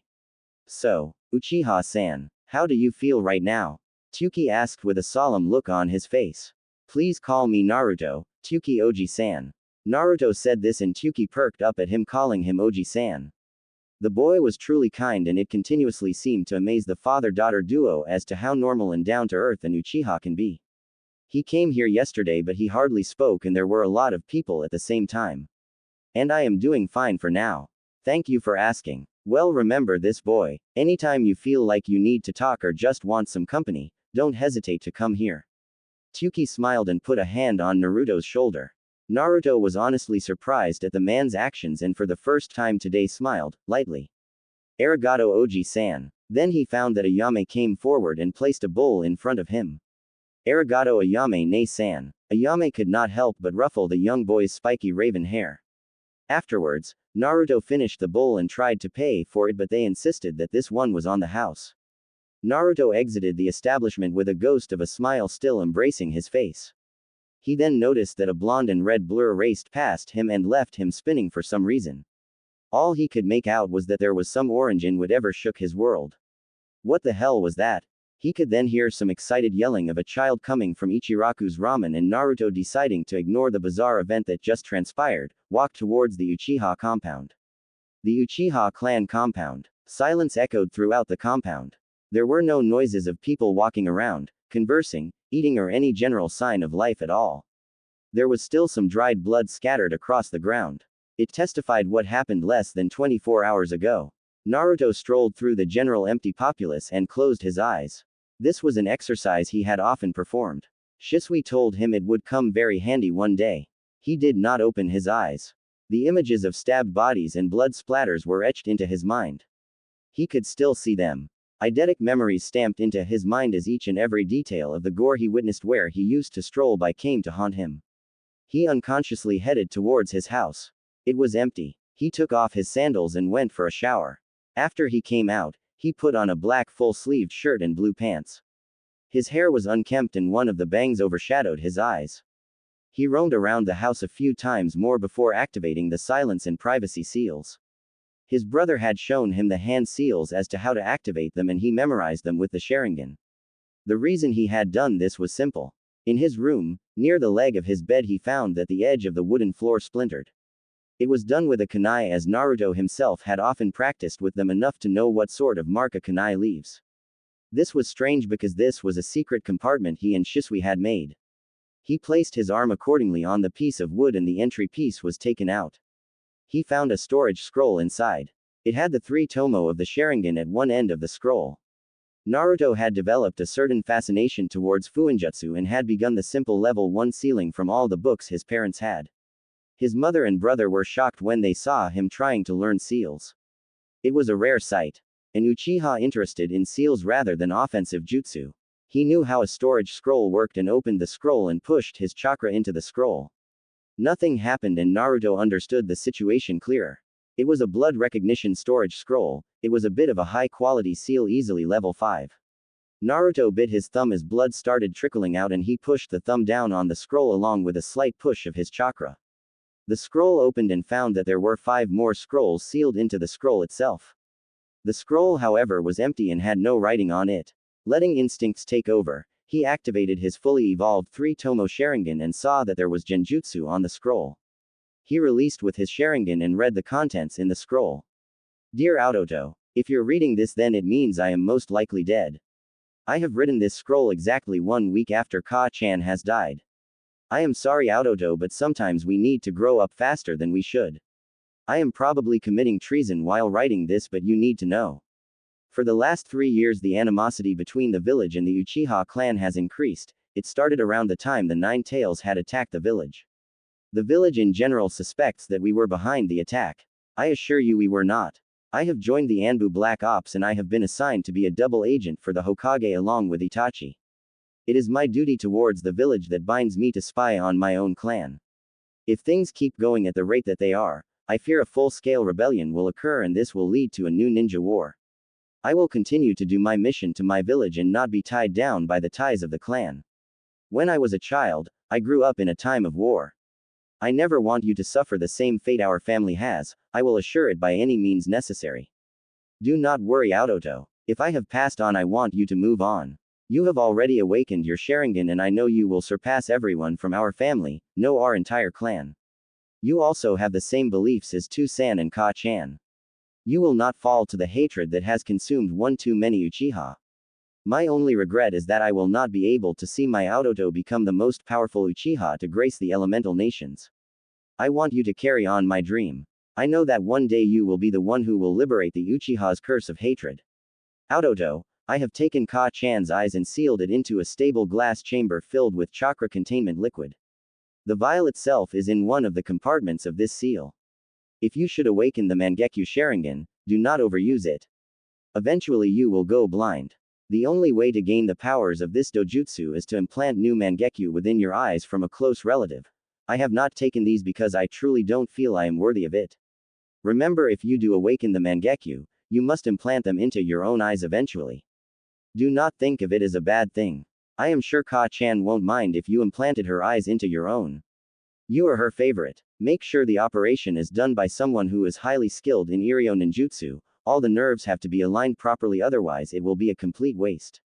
So, Uchiha-san, how do you feel right now? Tuki asked with a solemn look on his face. Please call me Naruto, Tuki Oji-san. Naruto said this and Tuki perked up at him calling him Oji-san. The boy was truly kind and it continuously seemed to amaze the father-daughter duo as to how normal and down-to-earth an Uchiha can be. He came here yesterday but he hardly spoke and there were a lot of people at the same time. And I am doing fine for now. Thank you for asking. Well, remember this boy, anytime you feel like you need to talk or just want some company, don't hesitate to come here. Tuki smiled and put a hand on Naruto's shoulder. Naruto was honestly surprised at the man's actions and for the first time today smiled, lightly. Arigato Oji-san. Then he found that Ayame came forward and placed a bowl in front of him. Arigato Ayame ne-san. Ayame could not help but ruffle the young boy's spiky raven hair. Afterwards, Naruto finished the bowl and tried to pay for it but they insisted that this one was on the house. Naruto exited the establishment with a ghost of a smile still embracing his face. He then noticed that a blonde and red blur raced past him and left him spinning for some reason. All he could make out was that there was some orange in whatever shook his world. What the hell was that? He could then hear some excited yelling of a child coming from Ichiraku's ramen and Naruto deciding to ignore the bizarre event that just transpired, walked towards the Uchiha compound. The Uchiha clan compound. Silence echoed throughout the compound. There were no noises of people walking around, conversing, eating or any general sign of life at all. There was still some dried blood scattered across the ground. It testified what happened less than 24 hours ago. Naruto strolled through the general empty populace and closed his eyes. This was an exercise he had often performed. Shisui told him it would come very handy one day. He did not open his eyes. The images of stabbed bodies and blood splatters were etched into his mind. He could still see them. Eidetic memories stamped into his mind as each and every detail of the gore he witnessed where he used to stroll by came to haunt him. He unconsciously headed towards his house. It was empty. He took off his sandals and went for a shower. After he came out, he put on a black full-sleeved shirt and blue pants. His hair was unkempt and one of the bangs overshadowed his eyes. He roamed around the house a few times more before activating the silence and privacy seals. His brother had shown him the hand seals as to how to activate them and he memorized them with the Sharingan. The reason he had done this was simple. In his room, near the leg of his bed, he found that the edge of the wooden floor splintered. It was done with a kunai, as Naruto himself had often practiced with them enough to know what sort of mark a kunai leaves. This was strange because this was a secret compartment he and Shisui had made. He placed his arm accordingly on the piece of wood and the entry piece was taken out. He found a storage scroll inside. It had the 3 tomo of the Sharingan at one end of the scroll. Naruto had developed a certain fascination towards Fuinjutsu and had begun the simple level 1 sealing from all the books his parents had. His mother and brother were shocked when they saw him trying to learn seals. It was a rare sight. An Uchiha interested in seals rather than offensive jutsu. He knew how a storage scroll worked and opened the scroll and pushed his chakra into the scroll. Nothing happened and Naruto understood the situation clearer. It was a blood recognition storage scroll. It was a bit of a high-quality seal, easily level 5. Naruto bit his thumb as blood started trickling out and he pushed the thumb down on the scroll along with a slight push of his chakra. The scroll opened and found that there were 5 more scrolls sealed into the scroll itself. The scroll, however, was empty and had no writing on it. Letting instincts take over, he activated his fully evolved 3 tomo Sharingan and saw that there was genjutsu on the scroll. He released with his Sharingan and read the contents in the scroll. Dear Autoto, if you're reading this, then it means I am most likely dead. I have written this scroll exactly 1 week after Ka-chan has died. I am sorry, Autoto, but sometimes we need to grow up faster than we should. I am probably committing treason while writing this, but you need to know. For the last 3 years, the animosity between the village and the Uchiha clan has increased. It started around the time the 9 Tails had attacked the village. The village in general suspects that we were behind the attack. I assure you we were not. I have joined the Anbu Black Ops and I have been assigned to be a double agent for the Hokage along with Itachi. It is my duty towards the village that binds me to spy on my own clan. If things keep going at the rate that they are, I fear a full-scale rebellion will occur and this will lead to a new ninja war. I will continue to do my mission to my village and not be tied down by the ties of the clan. When I was a child, I grew up in a time of war. I never want you to suffer the same fate our family has. I will assure it by any means necessary. Do not worry, Autoto. If I have passed on, I want you to move on. You have already awakened your Sharingan and I know you will surpass everyone from our family, no, our entire clan. You also have the same beliefs as Tu-san and Ka-chan. You will not fall to the hatred that has consumed one too many Uchiha. My only regret is that I will not be able to see my Autoto become the most powerful Uchiha to grace the elemental nations. I want you to carry on my dream. I know that one day you will be the one who will liberate the Uchiha's curse of hatred. Autoto, I have taken Ka-chan's eyes and sealed it into a stable glass chamber filled with chakra containment liquid. The vial itself is in one of the compartments of this seal. If you should awaken the Mangekyo Sharingan, do not overuse it. Eventually you will go blind. The only way to gain the powers of this dojutsu is to implant new Mangekyo within your eyes from a close relative. I have not taken these because I truly don't feel I am worthy of it. Remember, if you do awaken the Mangekyo, you must implant them into your own eyes eventually. Do not think of it as a bad thing. I am sure Ka-chan won't mind if you implanted her eyes into your own. You are her favorite. Make sure the operation is done by someone who is highly skilled in Iryo ninjutsu. All the nerves have to be aligned properly, otherwise it will be a complete waste.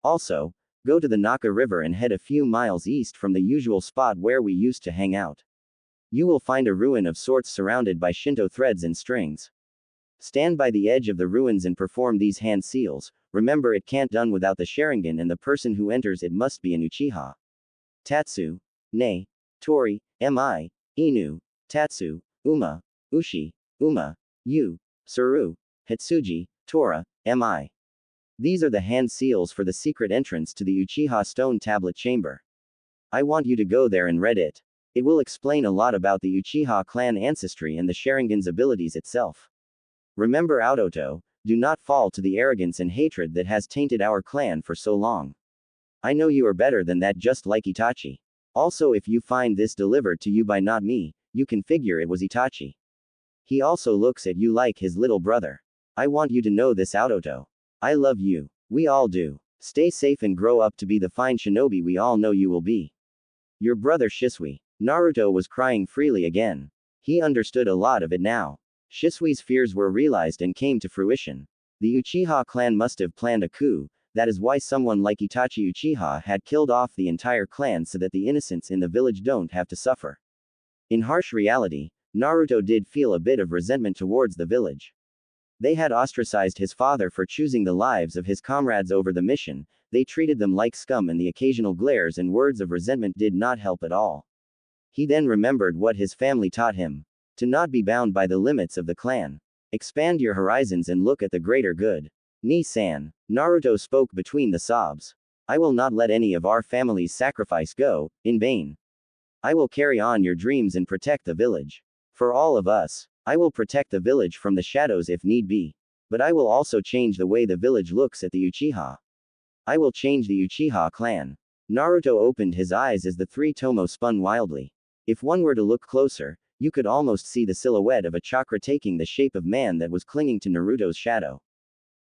Also, go to the Naka River and head a few miles east from the usual spot where we used to hang out. You will find a ruin of sorts surrounded by Shinto threads and strings. Stand by the edge of the ruins and perform these hand seals. Remember, it can't done without the Sharingan, and the person who enters it must be an Uchiha. Tatsu, Ne, Tori, Mi, Inu, Tatsu, Uma, Ushi, Uma, Yu, Suru, Hitsuji, Tora, Mi. These are the hand seals for the secret entrance to the Uchiha stone tablet chamber. I want you to go there and read it. It will explain a lot about the Uchiha clan ancestry and the Sharingan's abilities itself. Remember, Autoto, do not fall to the arrogance and hatred that has tainted our clan for so long. I know you are better than that, just like Itachi. Also, if you find this delivered to you by not me, you can figure it was Itachi. He also looks at you like his little brother. I want you to know this, Autoto. I love you. We all do. Stay safe and grow up to be the fine shinobi we all know you will be. Your brother Shisui. Naruto was crying freely again. He understood a lot of it now. Shisui's fears were realized and came to fruition. The Uchiha clan must have planned a coup. That is why someone like Itachi Uchiha had killed off the entire clan so that the innocents in the village don't have to suffer. In harsh reality, Naruto did feel a bit of resentment towards the village. They had ostracized his father for choosing the lives of his comrades over the mission, they treated them like scum, and the occasional glares and words of resentment did not help at all. He then remembered what his family taught him: to not be bound by the limits of the clan. Expand your horizons and look at the greater good. Ni-san, Naruto spoke between the sobs. I will not let any of our family's sacrifice go in vain. I will carry on your dreams and protect the village. For all of us, I will protect the village from the shadows if need be. But I will also change the way the village looks at the Uchiha. I will change the Uchiha clan. Naruto opened his eyes as the three tomo spun wildly. If one were to look closer, you could almost see the silhouette of a chakra taking the shape of man that was clinging to Naruto's shadow.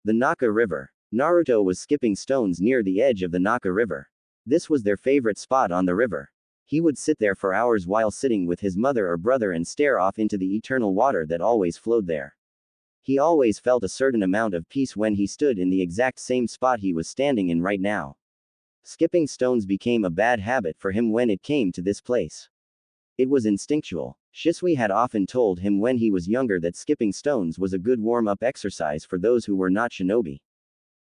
The Naka River. Naruto was skipping stones near the edge of the Naka River. This was their favorite spot on the river. He would sit there for hours while sitting with his mother or brother and stare off into the eternal water that always flowed there. He always felt a certain amount of peace when he stood in the exact same spot he was standing in right now. Skipping stones became a bad habit for him when it came to this place. It was instinctual. Shisui had often told him when he was younger that skipping stones was a good warm-up exercise for those who were not shinobi.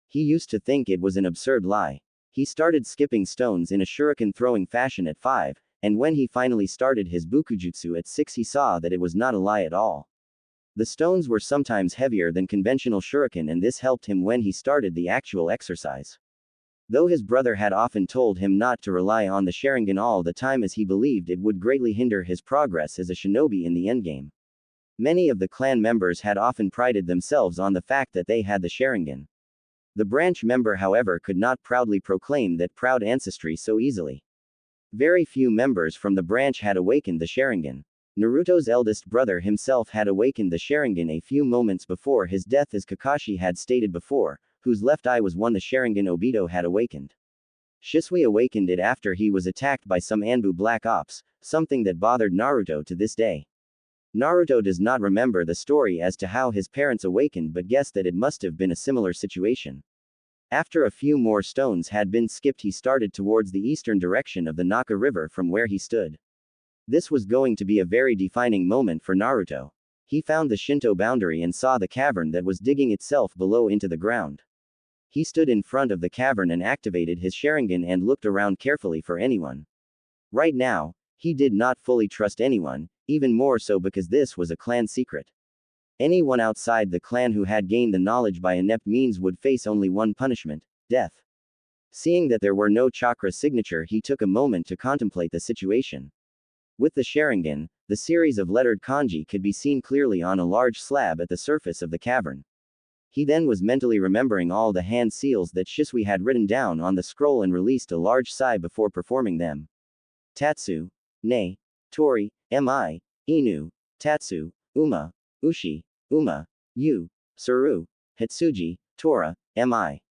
He used to think it was an absurd lie. He started skipping stones in a shuriken-throwing fashion at 5, and when he finally started his bukujutsu at 6 he saw that it was not a lie at all. The stones were sometimes heavier than conventional shuriken, and this helped him when he started the actual exercise. Though his brother had often told him not to rely on the Sharingan all the time as he believed it would greatly hinder his progress as a shinobi in the endgame. Many of the clan members had often prided themselves on the fact that they had the Sharingan. The branch member, however, could not proudly proclaim that proud ancestry so easily. Very few members from the branch had awakened the Sharingan. Naruto's eldest brother himself had awakened the Sharingan a few moments before his death, as Kakashi had stated before, whose left eye was one the Sharingan Obito had awakened. Shisui awakened it after he was attacked by some Anbu Black Ops, something that bothered Naruto to this day. Naruto does not remember the story as to how his parents awakened, but guessed that it must have been a similar situation. After a few more stones had been skipped, he started towards the eastern direction of the Naka River from where he stood. This was going to be a very defining moment for Naruto. He found the Shinto boundary and saw the cavern that was digging itself below into the ground. He stood in front of the cavern and activated his Sharingan and looked around carefully for anyone. Right now, he did not fully trust anyone, even more so because this was a clan secret. Anyone outside the clan who had gained the knowledge by inept means would face only one punishment: death. Seeing that there were no chakra signature, he took a moment to contemplate the situation. With the Sharingan, the series of lettered kanji could be seen clearly on a large slab at the surface of the cavern. He then was mentally remembering all the hand seals that Shisui had written down on the scroll and released a large sigh before performing them. Tatsu, Ne, Tori, Mi, Inu, Tatsu, Uma, Ushi, Uma, Yu, Suru, Hitsuji, Tora, Mi.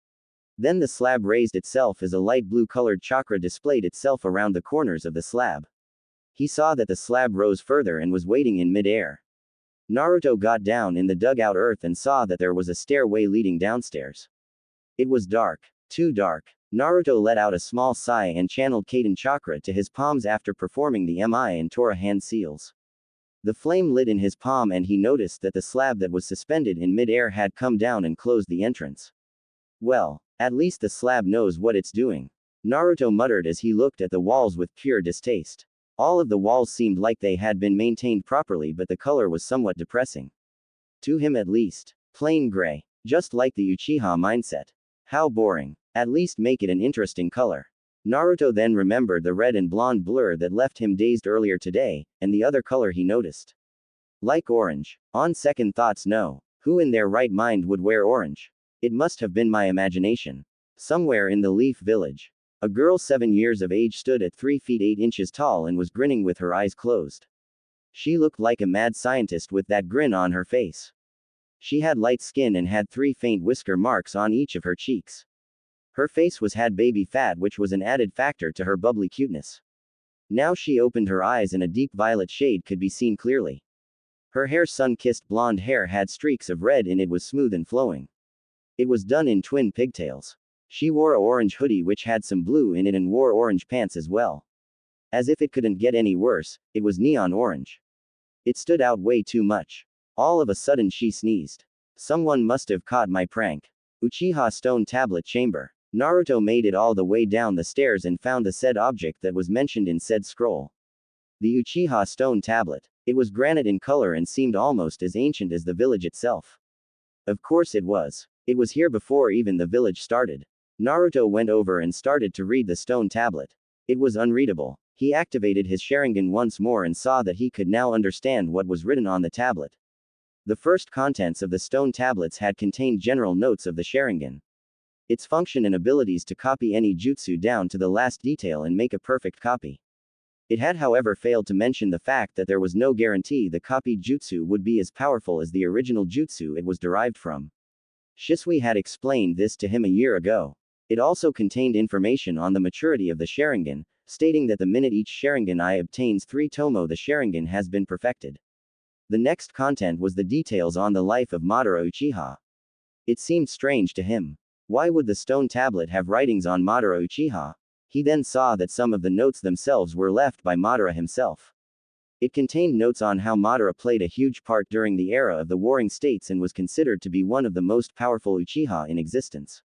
Then the slab raised itself as a light blue colored chakra displayed itself around the corners of the slab. He saw that the slab rose further and was waiting in mid-air. Naruto got down in the dugout earth and saw that there was a stairway leading downstairs. It was dark. Too dark. Naruto let out a small sigh and channeled Kaden chakra to his palms after performing the Mi and Tora hand seals. The flame lit in his palm and he noticed that the slab that was suspended in mid-air had come down and closed the entrance. Well, at least the slab knows what it's doing. Naruto muttered as he looked at the walls with pure distaste. All of the walls seemed like they had been maintained properly, but the color was somewhat depressing. To him at least. Plain gray. Just like the Uchiha mindset. How boring. At least make it an interesting color. Naruto then remembered the red and blonde blur that left him dazed earlier today, and the other color he noticed. Like orange. On second thoughts, no. Who in their right mind would wear orange? It must have been my imagination. Somewhere in the Leaf Village. A girl 7 years of age stood at 3 feet 8 inches tall and was grinning with her eyes closed. She looked like a mad scientist with that grin on her face. She had light skin and had 3 faint whisker marks on each of her cheeks. Her face had baby fat, which was an added factor to her bubbly cuteness. Now she opened her eyes and a deep violet shade could be seen clearly. Her hair, sun-kissed blonde hair, had streaks of red in it, was smooth and flowing. It was done in twin pigtails. She wore a orange hoodie which had some blue in it and wore orange pants as well. As if it couldn't get any worse, it was neon orange. It stood out way too much. All of a sudden she sneezed. Someone must have caught my prank. Uchiha Stone Tablet Chamber. Naruto made it all the way down the stairs and found the said object that was mentioned in said scroll. The Uchiha Stone Tablet. It was granite in color and seemed almost as ancient as the village itself. Of course it was. It was here before even the village started. Naruto went over and started to read the stone tablet. It was unreadable. He activated his Sharingan once more and saw that he could now understand what was written on the tablet. The first contents of the stone tablets had contained general notes of the Sharingan. Its function and abilities to copy any jutsu down to the last detail and make a perfect copy. It had however failed to mention the fact that there was no guarantee the copied jutsu would be as powerful as the original jutsu it was derived from. Shisui had explained this to him a year ago. It also contained information on the maturity of the Sharingan, stating that the minute each Sharingan I obtains 3 tomo the Sharingan has been perfected. The next content was the details on the life of Madara Uchiha. It seemed strange to him. Why would the stone tablet have writings on Madara Uchiha? He then saw that some of the notes themselves were left by Madara himself. It contained notes on how Madara played a huge part during the era of the Warring States and was considered to be one of the most powerful Uchiha in existence.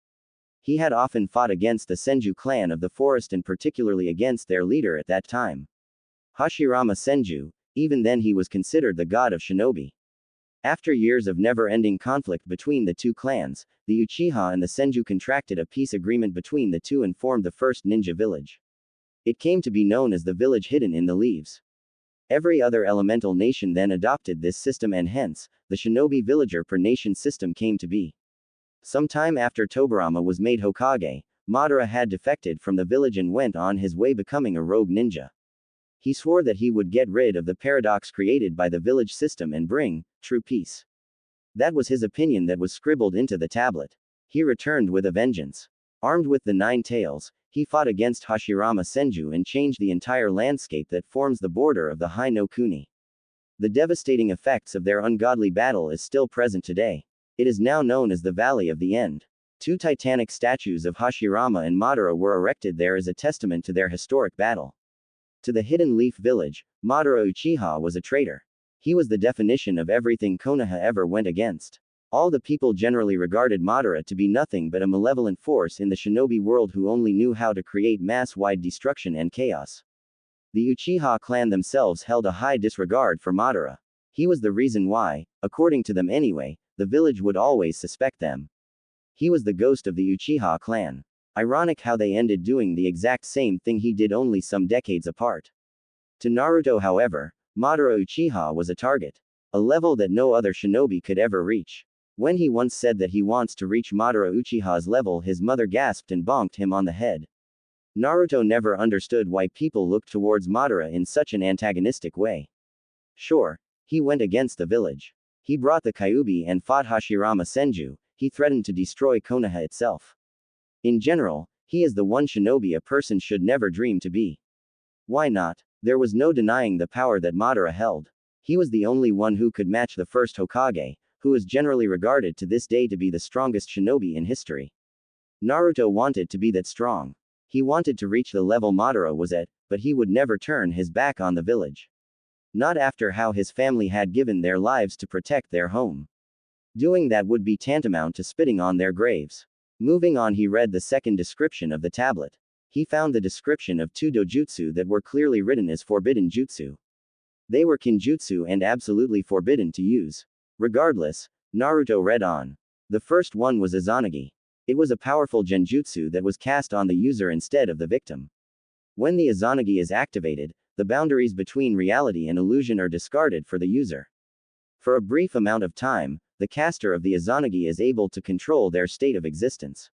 He had often fought against the Senju clan of the forest and particularly against their leader at that time, Hashirama Senju. Even then he was considered the god of shinobi. After years of never-ending conflict between the two clans, the Uchiha and the Senju contracted a peace agreement between the two and formed the first ninja village. It came to be known as the village hidden in the leaves. Every other elemental nation then adopted this system and hence, the shinobi villager per nation system came to be. Sometime after Tobirama was made Hokage, Madara had defected from the village and went on his way becoming a rogue ninja. He swore that he would get rid of the paradox created by the village system and bring true peace. That was his opinion that was scribbled into the tablet. He returned with a vengeance. Armed with the 9 tails, he fought against Hashirama Senju and changed the entire landscape that forms the border of the Hai no Kuni. The devastating effects of their ungodly battle is still present today. It is now known as the Valley of the End. 2 titanic statues of Hashirama and Madara were erected there as a testament to their historic battle. To the Hidden Leaf Village, Madara Uchiha was a traitor. He was the definition of everything Konoha ever went against. All the people generally regarded Madara to be nothing but a malevolent force in the shinobi world who only knew how to create mass-wide destruction and chaos. The Uchiha clan themselves held a high disregard for Madara. He was the reason why, according to them anyway, the village would always suspect them. He was the ghost of the Uchiha clan. Ironic how they ended doing the exact same thing he did only some decades apart. To Naruto however, Madara Uchiha was a target. A level that no other shinobi could ever reach. When he once said that he wants to reach Madara Uchiha's level, his mother gasped and bonked him on the head. Naruto never understood why people looked towards Madara in such an antagonistic way. Sure, he went against the village. He brought the Kyuubi and fought Hashirama Senju. He threatened to destroy Konoha itself. In general, he is the one shinobi a person should never dream to be. Why not? There was no denying the power that Madara held. He was the only one who could match the first Hokage, who is generally regarded to this day to be the strongest shinobi in history. Naruto wanted to be that strong. He wanted to reach the level Madara was at, but he would never turn his back on the village. Not after how his family had given their lives to protect their home. Doing that would be tantamount to spitting on their graves. Moving on, he read the second description of the tablet. He found the description of 2 dojutsu that were clearly written as forbidden jutsu. They were kinjutsu and absolutely forbidden to use. Regardless, Naruto read on. The first one was Izanagi. It was a powerful genjutsu that was cast on the user instead of the victim. When the Izanagi is activated, the boundaries between reality and illusion are discarded for the user. For a brief amount of time, the caster of the Izanagi is able to control their state of existence,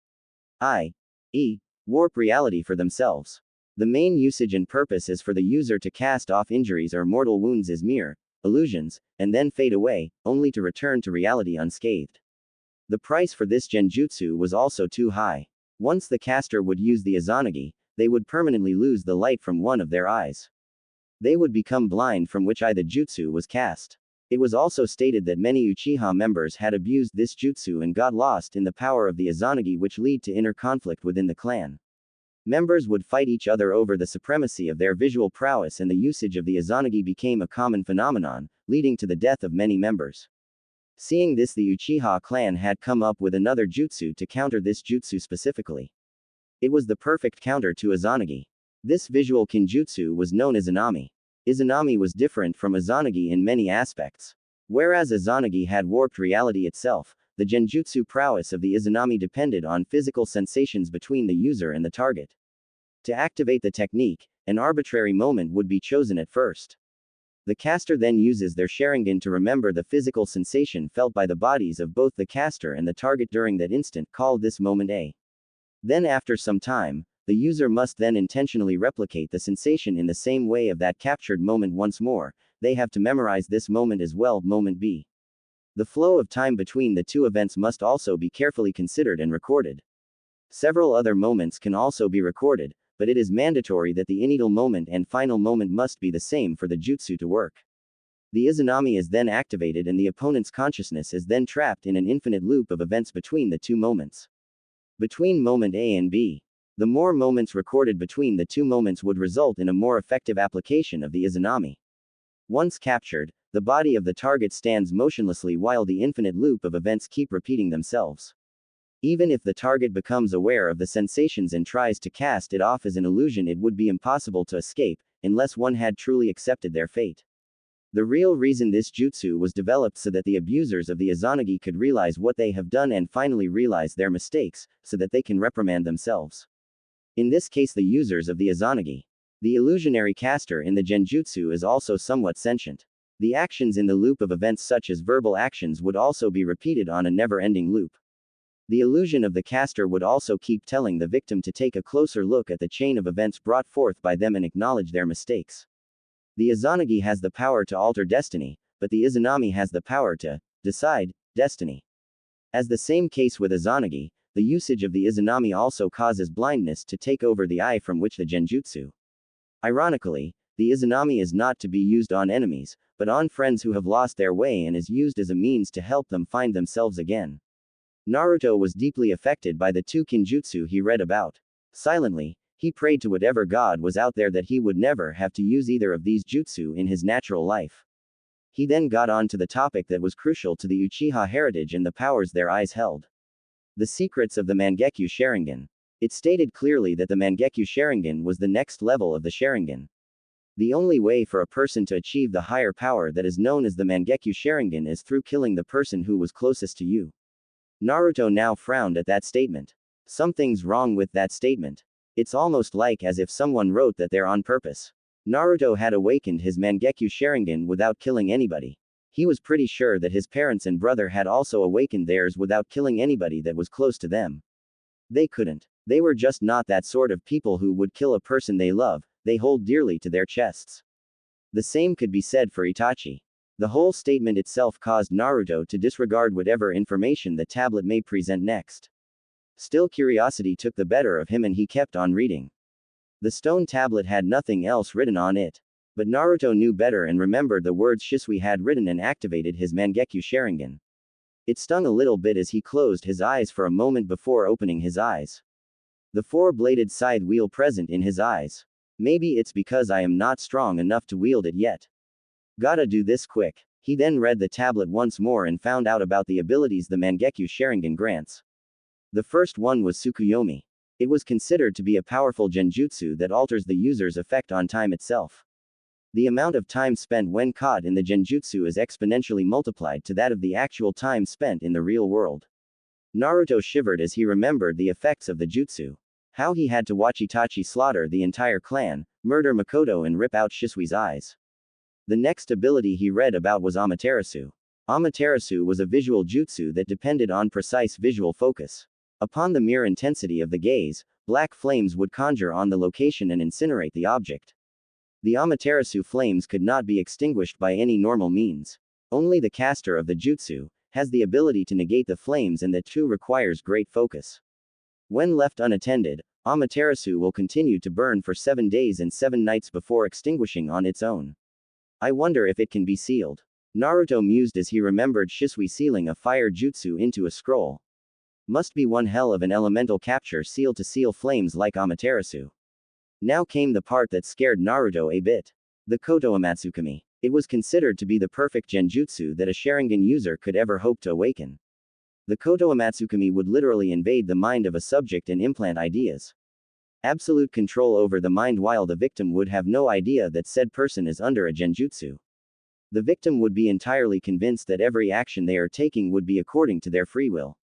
i.e., warp reality for themselves. The main usage and purpose is for the user to cast off injuries or mortal wounds as mere illusions, and then fade away, only to return to reality unscathed. The price for this genjutsu was also too high. Once the caster would use the Izanagi, they would permanently lose the light from one of their eyes. They would become blind from which eye the jutsu was cast. It was also stated that many Uchiha members had abused this jutsu and got lost in the power of the Izanagi, which lead to inner conflict within the clan. Members would fight each other over the supremacy of their visual prowess, and the usage of the Izanagi became a common phenomenon, leading to the death of many members. Seeing this, the Uchiha clan had come up with another jutsu to counter this jutsu specifically. It was the perfect counter to Izanagi. This visual kinjutsu was known as Izanami. Izanami was different from Izanagi in many aspects. Whereas Izanagi had warped reality itself, the genjutsu prowess of the Izanami depended on physical sensations between the user and the target. To activate the technique, an arbitrary moment would be chosen at first. The caster then uses their Sharingan to remember the physical sensation felt by the bodies of both the caster and the target during that instant, called this moment A. Then after some time, the user must then intentionally replicate the sensation in the same way of that captured moment once more. They have to memorize this moment as well, moment B. The flow of time between the two events must also be carefully considered and recorded. Several other moments can also be recorded, but it is mandatory that the initial moment and final moment must be the same for the jutsu to work. The Izanami is then activated and the opponent's consciousness is then trapped in an infinite loop of events between the two moments. Between moment A and B, the more moments recorded between the two moments would result in a more effective application of the Izanami. Once captured, the body of the target stands motionlessly while the infinite loop of events keep repeating themselves. Even if the target becomes aware of the sensations and tries to cast it off as an illusion, it would be impossible to escape, unless one had truly accepted their fate. The real reason this jutsu was developed so that the abusers of the Izanagi could realize what they have done and finally realize their mistakes, so that they can reprimand themselves. In this case, the users of the Izanagi. The illusionary caster in the genjutsu is also somewhat sentient. The actions in the loop of events such as verbal actions would also be repeated on a never-ending loop. The illusion of the caster would also keep telling the victim to take a closer look at the chain of events brought forth by them and acknowledge their mistakes. The Izanagi has the power to alter destiny, but the Izanami has the power to decide destiny. As the same case with Izanagi, the usage of the Izanami also causes blindness to take over the eye from which the genjutsu. Ironically, the Izanami is not to be used on enemies, but on friends who have lost their way, and is used as a means to help them find themselves again. Naruto was deeply affected by the two kinjutsu he read about. Silently, he prayed to whatever god was out there that he would never have to use either of these jutsu in his natural life. He then got on to the topic that was crucial to the Uchiha heritage and the powers their eyes held. The secrets of the Mangekyo Sharingan. It stated clearly that the Mangekyo Sharingan was the next level of the Sharingan. The only way for a person to achieve the higher power that is known as the Mangekyo Sharingan is through killing the person who was closest to you. Naruto now frowned at that statement. Something's wrong with that statement. It's almost like as if someone wrote that there on purpose. Naruto had awakened his Mangekyo Sharingan without killing anybody. He was pretty sure that his parents and brother had also awakened theirs without killing anybody that was close to them. They couldn't. They were just not that sort of people who would kill a person they love, they hold dearly to their chests. The same could be said for Itachi. The whole statement itself caused Naruto to disregard whatever information the tablet may present next. Still, curiosity took the better of him and he kept on reading. The stone tablet had nothing else written on it. But Naruto knew better and remembered the words Shisui had written and activated his Mangekyo Sharingan. It stung a little bit as he closed his eyes for a moment before opening his eyes. The four-bladed scythe wheel present in his eyes. Maybe it's because I am not strong enough to wield it yet. Gotta do this quick. He then read the tablet once more and found out about the abilities the Mangekyo Sharingan grants. The first one was Tsukuyomi. It was considered to be a powerful genjutsu that alters the user's effect on time itself. The amount of time spent when caught in the genjutsu is exponentially multiplied to that of the actual time spent in the real world. Naruto shivered as he remembered the effects of the jutsu. How he had to watch Itachi slaughter the entire clan, murder Makoto and rip out Shisui's eyes. The next ability he read about was Amaterasu. Amaterasu was a visual jutsu that depended on precise visual focus. Upon the mere intensity of the gaze, black flames would conjure on the location and incinerate the object. The Amaterasu flames could not be extinguished by any normal means. Only the caster of the jutsu has the ability to negate the flames, and that too requires great focus. When left unattended, Amaterasu will continue to burn for 7 days and 7 nights before extinguishing on its own. I wonder if it can be sealed. Naruto mused as he remembered Shisui sealing a fire jutsu into a scroll. Must be one hell of an elemental capture seal to seal flames like Amaterasu. Now came the part that scared Naruto a bit. The Koto Amatsukami. It was considered to be the perfect genjutsu that a Sharingan user could ever hope to awaken. The Koto Amatsukami would literally invade the mind of a subject and implant ideas. Absolute control over the mind while the victim would have no idea that said person is under a genjutsu. The victim would be entirely convinced that every action they are taking would be according to their free will.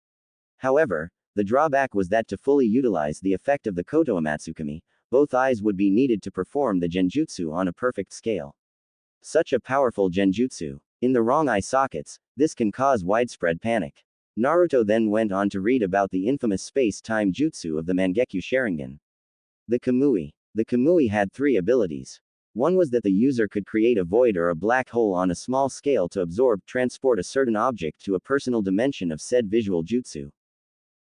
However, the drawback was that to fully utilize the effect of the Koto Amatsukami, both eyes would be needed to perform the genjutsu on a perfect scale. Such a powerful genjutsu. In the wrong eye sockets, this can cause widespread panic. Naruto then went on to read about the infamous space-time jutsu of the Mangekyo Sharingan. The Kamui. The Kamui had 3 abilities. One was that the user could create a void or a black hole on a small scale to transport a certain object to a personal dimension of said visual jutsu.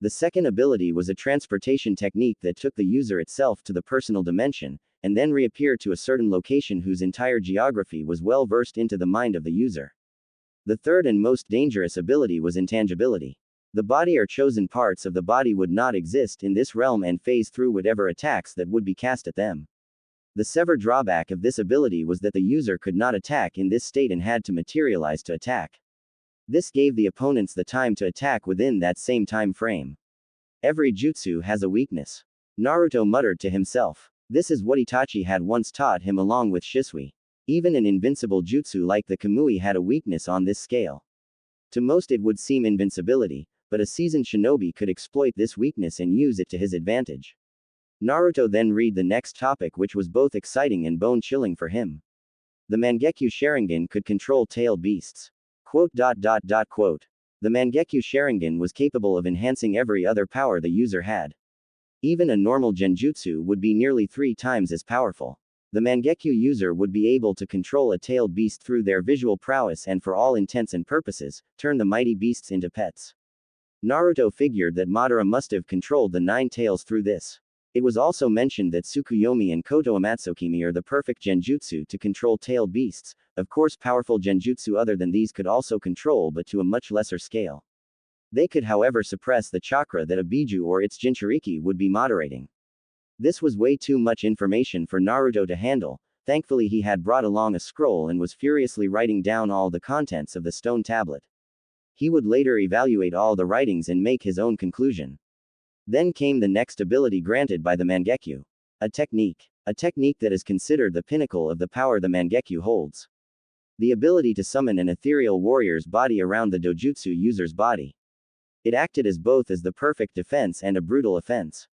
The second ability was a transportation technique that took the user itself to the personal dimension, and then reappeared to a certain location whose entire geography was well versed into the mind of the user. The third and most dangerous ability was intangibility. The body or chosen parts of the body would not exist in this realm and phase through whatever attacks that would be cast at them. The severe drawback of this ability was that the user could not attack in this state and had to materialize to attack. This gave the opponents the time to attack within that same time frame. Every jutsu has a weakness. Naruto muttered to himself. This is what Itachi had once taught him along with Shisui. Even an invincible jutsu like the Kamui had a weakness on this scale. To most it would seem invincibility, but a seasoned shinobi could exploit this weakness and use it to his advantage. Naruto then read the next topic, which was both exciting and bone-chilling for him. The Mangekyo Sharingan could control tailed beasts. Quote. The Mangekyo Sharingan was capable of enhancing every other power the user had. Even a normal genjutsu would be nearly 3 times as powerful. The Mangekyo user would be able to control a tailed beast through their visual prowess and for all intents and purposes, turn the mighty beasts into pets. Naruto figured that Madara must have controlled the 9 tails through this. It was also mentioned that Tsukuyomi and Koto Amatsukami are the perfect genjutsu to control tailed beasts. Of course, powerful genjutsu other than these could also control, but to a much lesser scale. They could, however, suppress the chakra that a Biju or its Jinchuriki would be moderating. This was way too much information for Naruto to handle. Thankfully, he had brought along a scroll and was furiously writing down all the contents of the stone tablet. He would later evaluate all the writings and make his own conclusion. Then came the next ability granted by the Mangekyo. A technique. A technique that is considered the pinnacle of the power the Mangekyo holds. The ability to summon an ethereal warrior's body around the dojutsu user's body. It acted as both as the perfect defense and a brutal offense.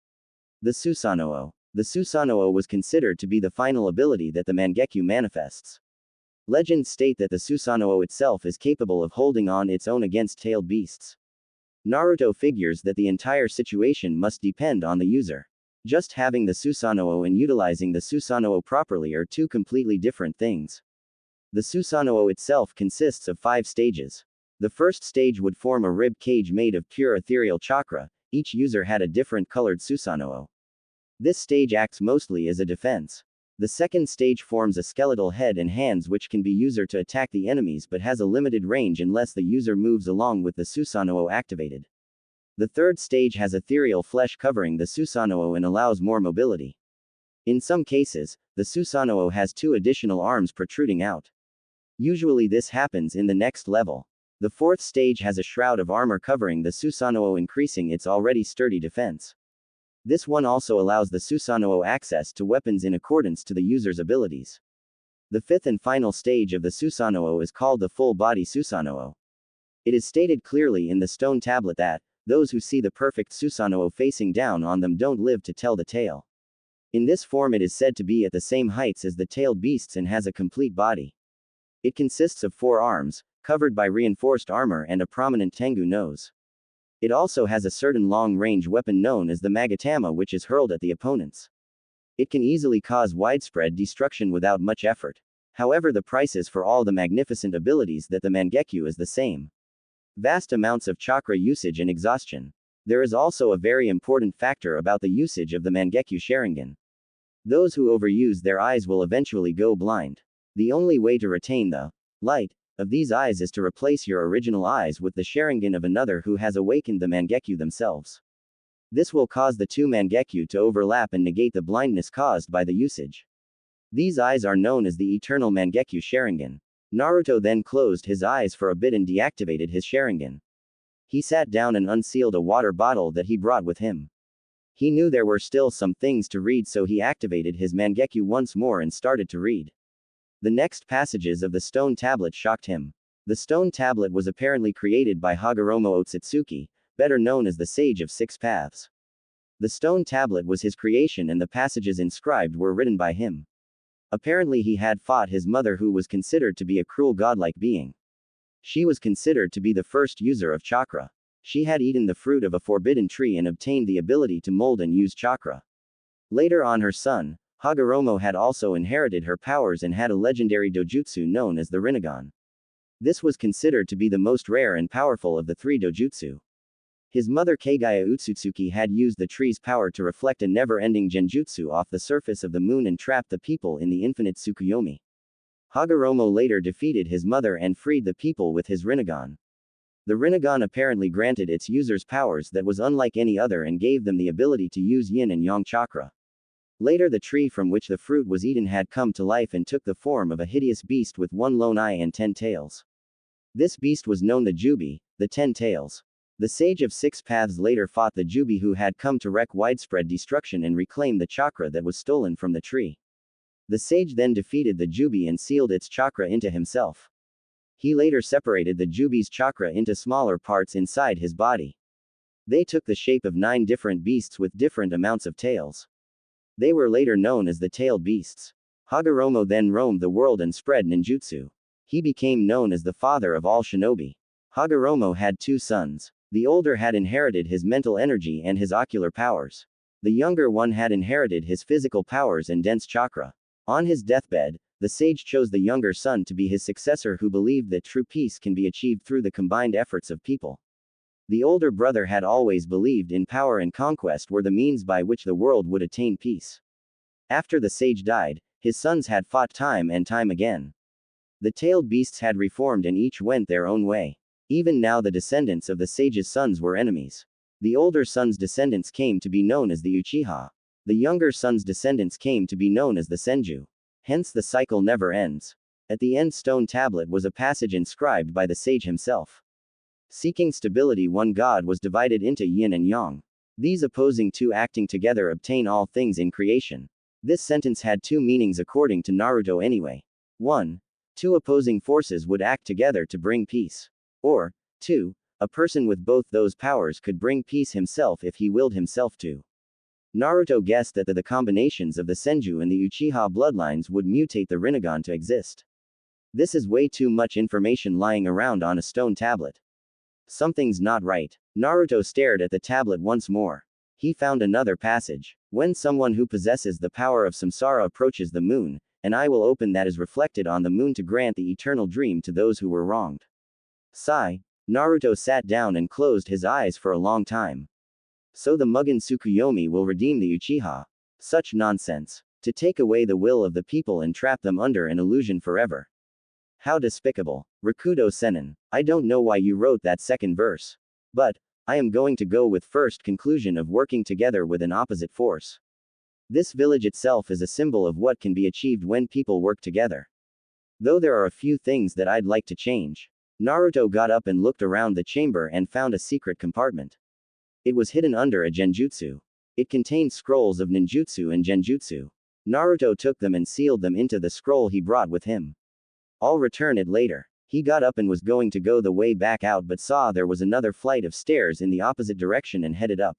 The Susanoo. The Susanoo was considered to be the final ability that the Mangekyo manifests. Legends state that the Susanoo itself is capable of holding on its own against tailed beasts. Naruto figures that the entire situation must depend on the user. Just having the Susanoo and utilizing the Susanoo properly are 2 completely different things. The Susanoo itself consists of 5 stages. The first stage would form a rib cage made of pure ethereal chakra. Each user had a different colored Susanoo. This stage acts mostly as a defense. The second stage forms a skeletal head and hands which can be used to attack the enemies but has a limited range unless the user moves along with the Susanoo activated. The third stage has ethereal flesh covering the Susanoo and allows more mobility. In some cases, the Susanoo has 2 additional arms protruding out. Usually this happens in the next level. The fourth stage has a shroud of armor covering the Susanoo, increasing its already sturdy defense. This one also allows the Susanoo access to weapons in accordance to the user's abilities. The fifth and final stage of the Susanoo is called the full-body Susanoo. It is stated clearly in the stone tablet that, those who see the perfect Susanoo facing down on them don't live to tell the tale. In this form it is said to be at the same heights as the tailed beasts and has a complete body. It consists of 4 arms, covered by reinforced armor and a prominent Tengu nose. It also has a certain long-range weapon known as the Magatama which is hurled at the opponents. It can easily cause widespread destruction without much effort. However, the prices for all the magnificent abilities that the Mangekyo is the same. Vast amounts of chakra usage and exhaustion. There is also a very important factor about the usage of the Mangekyo Sharingan. Those who overuse their eyes will eventually go blind. The only way to retain the light of these eyes is to replace your original eyes with the Sharingan of another who has awakened the Mangekyo themselves. This will cause the two Mangekyo to overlap and negate the blindness caused by the usage. These eyes are known as the Eternal Mangekyo Sharingan. Naruto then closed his eyes for a bit and deactivated his Sharingan. He sat down and unsealed a water bottle that he brought with him. He knew there were still some things to read, so he activated his Mangekyo once more and started to read. The next passages of the stone tablet shocked him. The stone tablet was apparently created by Hagoromo Otsutsuki, better known as the Sage of Six Paths. The stone tablet was his creation and the passages inscribed were written by him. Apparently he had fought his mother, who was considered to be a cruel godlike being. She was considered to be the first user of chakra. She had eaten the fruit of a forbidden tree and obtained the ability to mold and use chakra. Later on, her son, Hagoromo, had also inherited her powers and had a legendary dojutsu known as the Rinnegan. This was considered to be the most rare and powerful of the three dojutsu. His mother Kagaya Utsutsuki had used the tree's power to reflect a never-ending genjutsu off the surface of the moon and trap the people in the infinite Tsukuyomi. Hagoromo later defeated his mother and freed the people with his Rinnegan. The Rinnegan apparently granted its users powers that was unlike any other and gave them the ability to use yin and yang chakra. Later, the tree from which the fruit was eaten had come to life and took the form of a hideous beast with one lone eye and 10 tails. This beast was known the Jubi, the 10 tails. The Sage of Six Paths later fought the Jubi, who had come to wreak widespread destruction and reclaim the chakra that was stolen from the tree. The sage then defeated the Jubi and sealed its chakra into himself. He later separated the Jubi's chakra into smaller parts inside his body. They took the shape of 9 different beasts with different amounts of tails. They were later known as the tailed beasts. Hagoromo then roamed the world and spread ninjutsu. He became known as the father of all shinobi. Hagoromo had 2 sons. The older had inherited his mental energy and his ocular powers. The younger one had inherited his physical powers and dense chakra. On his deathbed, the sage chose the younger son to be his successor, who believed that true peace can be achieved through the combined efforts of people. The older brother had always believed in power and conquest were the means by which the world would attain peace. After the sage died, his sons had fought time and time again. The tailed beasts had reformed and each went their own way. Even now the descendants of the sage's sons were enemies. The older son's descendants came to be known as the Uchiha. The younger son's descendants came to be known as the Senju. Hence the cycle never ends. At the end stone tablet was a passage inscribed by the sage himself. Seeking stability, one god was divided into yin and yang. These opposing two acting together obtain all things in creation. This sentence had 2 meanings according to Naruto anyway. 1. 2 opposing forces would act together to bring peace. Or, 2. A person with both those powers could bring peace himself if he willed himself to. Naruto guessed that the combinations of the Senju and the Uchiha bloodlines would mutate the Rinnegan to exist. This is way too much information lying around on a stone tablet. Something's not right. Naruto stared at the tablet once more. He found another passage. When someone who possesses the power of samsara approaches the moon, an eye will open that is reflected on the moon to grant the eternal dream to those who were wronged. Sigh. Naruto sat down and closed his eyes for a long time. So the Mugen Tsukuyomi will redeem the Uchiha. Such nonsense. To take away the will of the people and trap them under an illusion forever. How despicable. Rakudo Senin. I don't know why you wrote that second verse. But, I am going to go with first conclusion of working together with an opposite force. This village itself is a symbol of what can be achieved when people work together. Though there are a few things that I'd like to change. Naruto got up and looked around the chamber and found a secret compartment. It was hidden under a genjutsu. It contained scrolls of ninjutsu and genjutsu. Naruto took them and sealed them into the scroll he brought with him. I'll return it later. He got up and was going to go the way back out, but saw there was another flight of stairs in the opposite direction and headed up.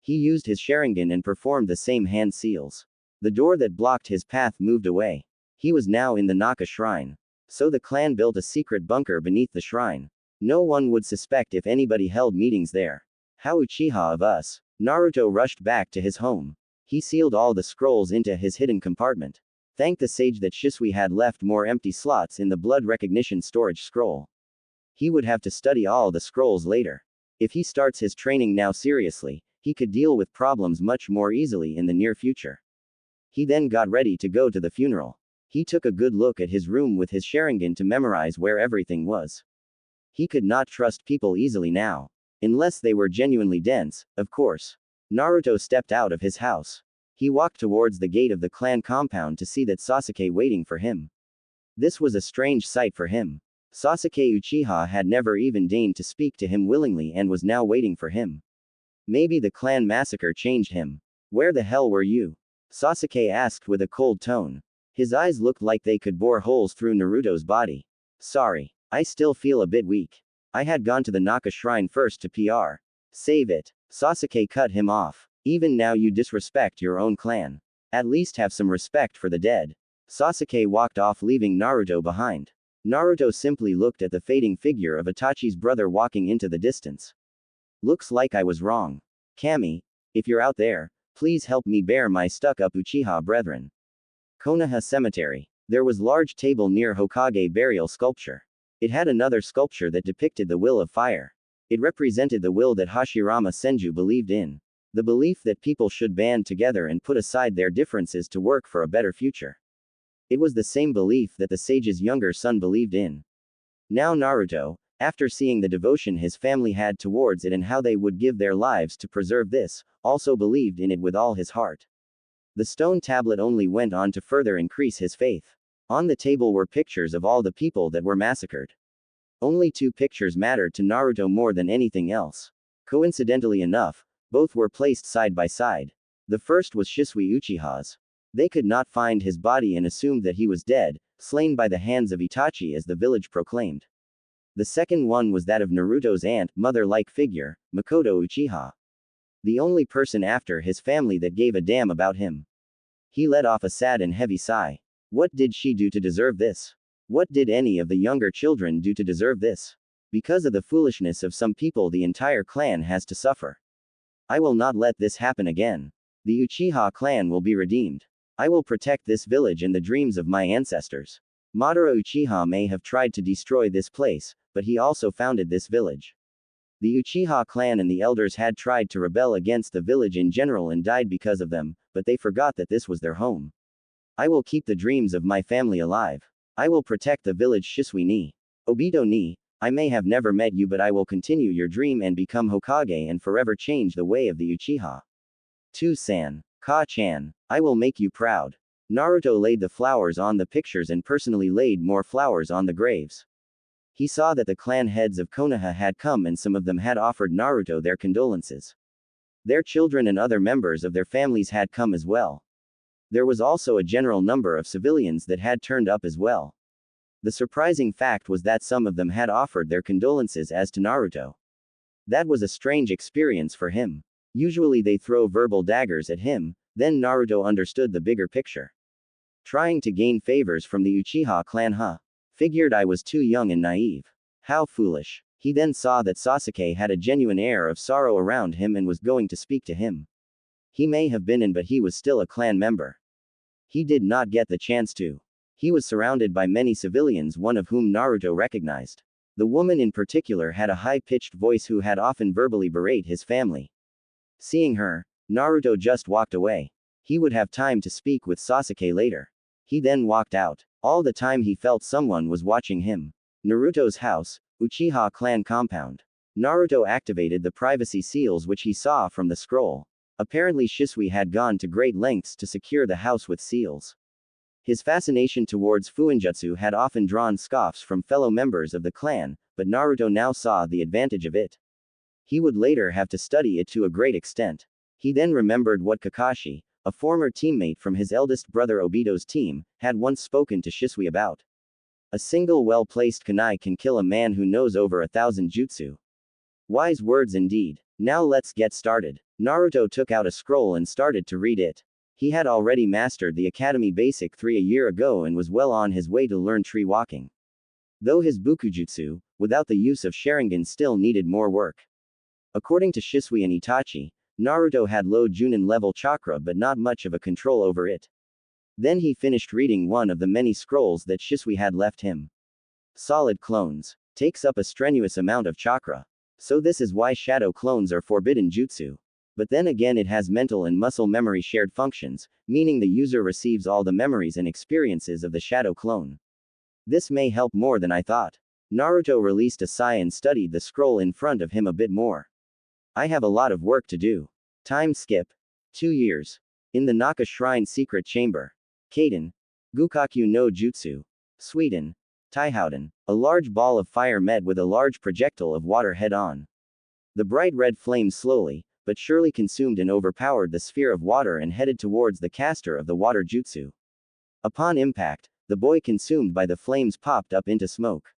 He used his Sharingan and performed the same hand seals. The door that blocked his path moved away. He was now in the Naka shrine. So the clan built a secret bunker beneath the shrine. No one would suspect if anybody held meetings there. How Uchiha of us. Naruto rushed back to his home. He sealed all the scrolls into his hidden compartment. Thanked the sage that Shisui had left more empty slots in the blood recognition storage scroll. He would have to study all the scrolls later. If he starts his training now seriously, he could deal with problems much more easily in the near future. He then got ready to go to the funeral. He took a good look at his room with his Sharingan to memorize where everything was. He could not trust people easily now. Unless they were genuinely dense, of course. Naruto stepped out of his house. He walked towards the gate of the clan compound to see that Sasuke waiting for him. This was a strange sight for him. Sasuke Uchiha had never even deigned to speak to him willingly and was now waiting for him. Maybe the clan massacre changed him. Where the hell were you? Sasuke asked with a cold tone. His eyes looked like they could bore holes through Naruto's body. Sorry. I still feel a bit weak. I had gone to the Naka shrine first to PR. Save it. Sasuke cut him off. Even now you disrespect your own clan. At least have some respect for the dead. Sasuke walked off leaving Naruto behind. Naruto simply looked at the fading figure of Itachi's brother walking into the distance. Looks like I was wrong. Kami, if you're out there, please help me bear my stuck-up Uchiha brethren. Konoha Cemetery. There was large table near Hokage burial sculpture. It had another sculpture that depicted the will of fire. It represented the will that Hashirama Senju believed in. The belief that people should band together and put aside their differences to work for a better future. It was the same belief that the sage's younger son believed in. Now Naruto, after seeing the devotion his family had towards it and how they would give their lives to preserve this, also believed in it with all his heart. The stone tablet only went on to further increase his faith. On the table were pictures of all the people that were massacred. Only 2 pictures mattered to Naruto more than anything else. Coincidentally enough, both were placed side by side. The first was Shisui Uchiha's. They could not find his body and assumed that he was dead, slain by the hands of Itachi as the village proclaimed. The second one was that of Naruto's aunt, mother-like figure, Makoto Uchiha. The only person after his family that gave a damn about him. He let off a sad and heavy sigh. What did she do to deserve this? What did any of the younger children do to deserve this? Because of the foolishness of some people the entire clan has to suffer. I will not let this happen again. The Uchiha clan will be redeemed. I will protect this village and the dreams of my ancestors. Madara Uchiha may have tried to destroy this place, but he also founded this village. The Uchiha clan and the elders had tried to rebel against the village in general and died because of them, but they forgot that this was their home. I will keep the dreams of my family alive. I will protect the village Shisui ni. Obito ni, I may have never met you but I will continue your dream and become Hokage and forever change the way of the Uchiha. Tu-san. Ka-chan. I will make you proud. Naruto laid the flowers on the pictures and personally laid more flowers on the graves. He saw that the clan heads of Konoha had come and some of them had offered Naruto their condolences. Their children and other members of their families had come as well. There was also a general number of civilians that had turned up as well. The surprising fact was that some of them had offered their condolences as to Naruto. That was a strange experience for him. Usually they throw verbal daggers at him, then Naruto understood the bigger picture. Trying to gain favors from the Uchiha clan, huh? Figured I was too young and naive. How foolish. He then saw that Sasuke had a genuine air of sorrow around him and was going to speak to him. He may have been in but he was still a clan member. He did not get the chance to. He was surrounded by many civilians, one of whom Naruto recognized. The woman in particular had a high-pitched voice who had often verbally berate his family. Seeing her, Naruto just walked away. He would have time to speak with Sasuke later. He then walked out. All the time he felt someone was watching him. Naruto's house, Uchiha clan compound. Naruto activated the privacy seals which he saw from the scroll. Apparently Shisui had gone to great lengths to secure the house with seals. His fascination towards Fuinjutsu had often drawn scoffs from fellow members of the clan, but Naruto now saw the advantage of it. He would later have to study it to a great extent. He then remembered what Kakashi, a former teammate from his eldest brother Obito's team, had once spoken to Shisui about. A single well-placed kunai can kill a man who knows over 1,000 jutsu. Wise words indeed. Now let's get started. Naruto took out a scroll and started to read it. He had already mastered the Academy Basic 3 a year ago and was well on his way to learn tree walking. Though his Bukujutsu, without the use of Sharingan, still needed more work. According to Shisui and Itachi, Naruto had low Junin level chakra but not much of a control over it. Then he finished reading one of the many scrolls that Shisui had left him. Solid clones. Takes up a strenuous amount of chakra. So this is why shadow clones are forbidden jutsu. But then again, it has mental and muscle memory shared functions, meaning the user receives all the memories and experiences of the shadow clone. This may help more than I thought. Naruto released a sigh and studied the scroll in front of him a bit more. I have a lot of work to do. Time skip. 2 years. In the Naka Shrine secret chamber. Kaden. Gukaku no Jutsu. Sweden. Taihouden. A large ball of fire met with a large projectile of water head-on. The bright red flame slowly, but surely consumed and overpowered the sphere of water and headed towards the caster of the water jutsu. Upon impact, the boy consumed by the flames popped up into smoke.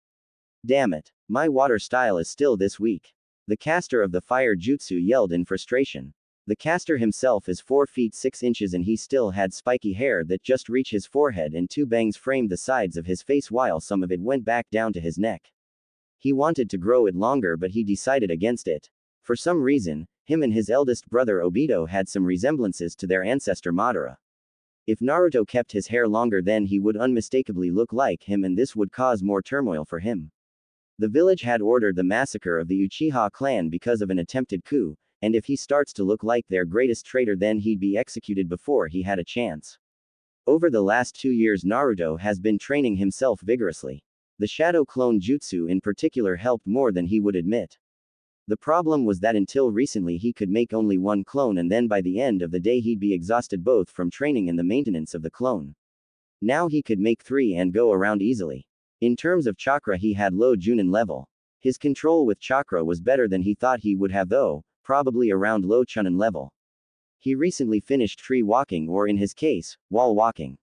Damn it. My water style is still this weak. The caster of the fire jutsu yelled in frustration. The caster himself is 4 feet 6 inches and he still had spiky hair that just reached his forehead and 2 bangs framed the sides of his face while some of it went back down to his neck. He wanted to grow it longer but he decided against it. For some reason, him and his eldest brother Obito had some resemblances to their ancestor Madara. If Naruto kept his hair longer then he would unmistakably look like him and this would cause more turmoil for him. The village had ordered the massacre of the Uchiha clan because of an attempted coup, and if he starts to look like their greatest traitor then he'd be executed before he had a chance. Over the last 2 years Naruto has been training himself vigorously. The shadow clone jutsu in particular helped more than he would admit. The problem was that until recently he could make only 1 clone and then by the end of the day he'd be exhausted both from training and the maintenance of the clone. Now he could make 3 and go around easily. In terms of chakra he had low Junin level. His control with chakra was better than he thought he would have though, probably around low Chunin level. He recently finished tree walking or in his case, wall walking.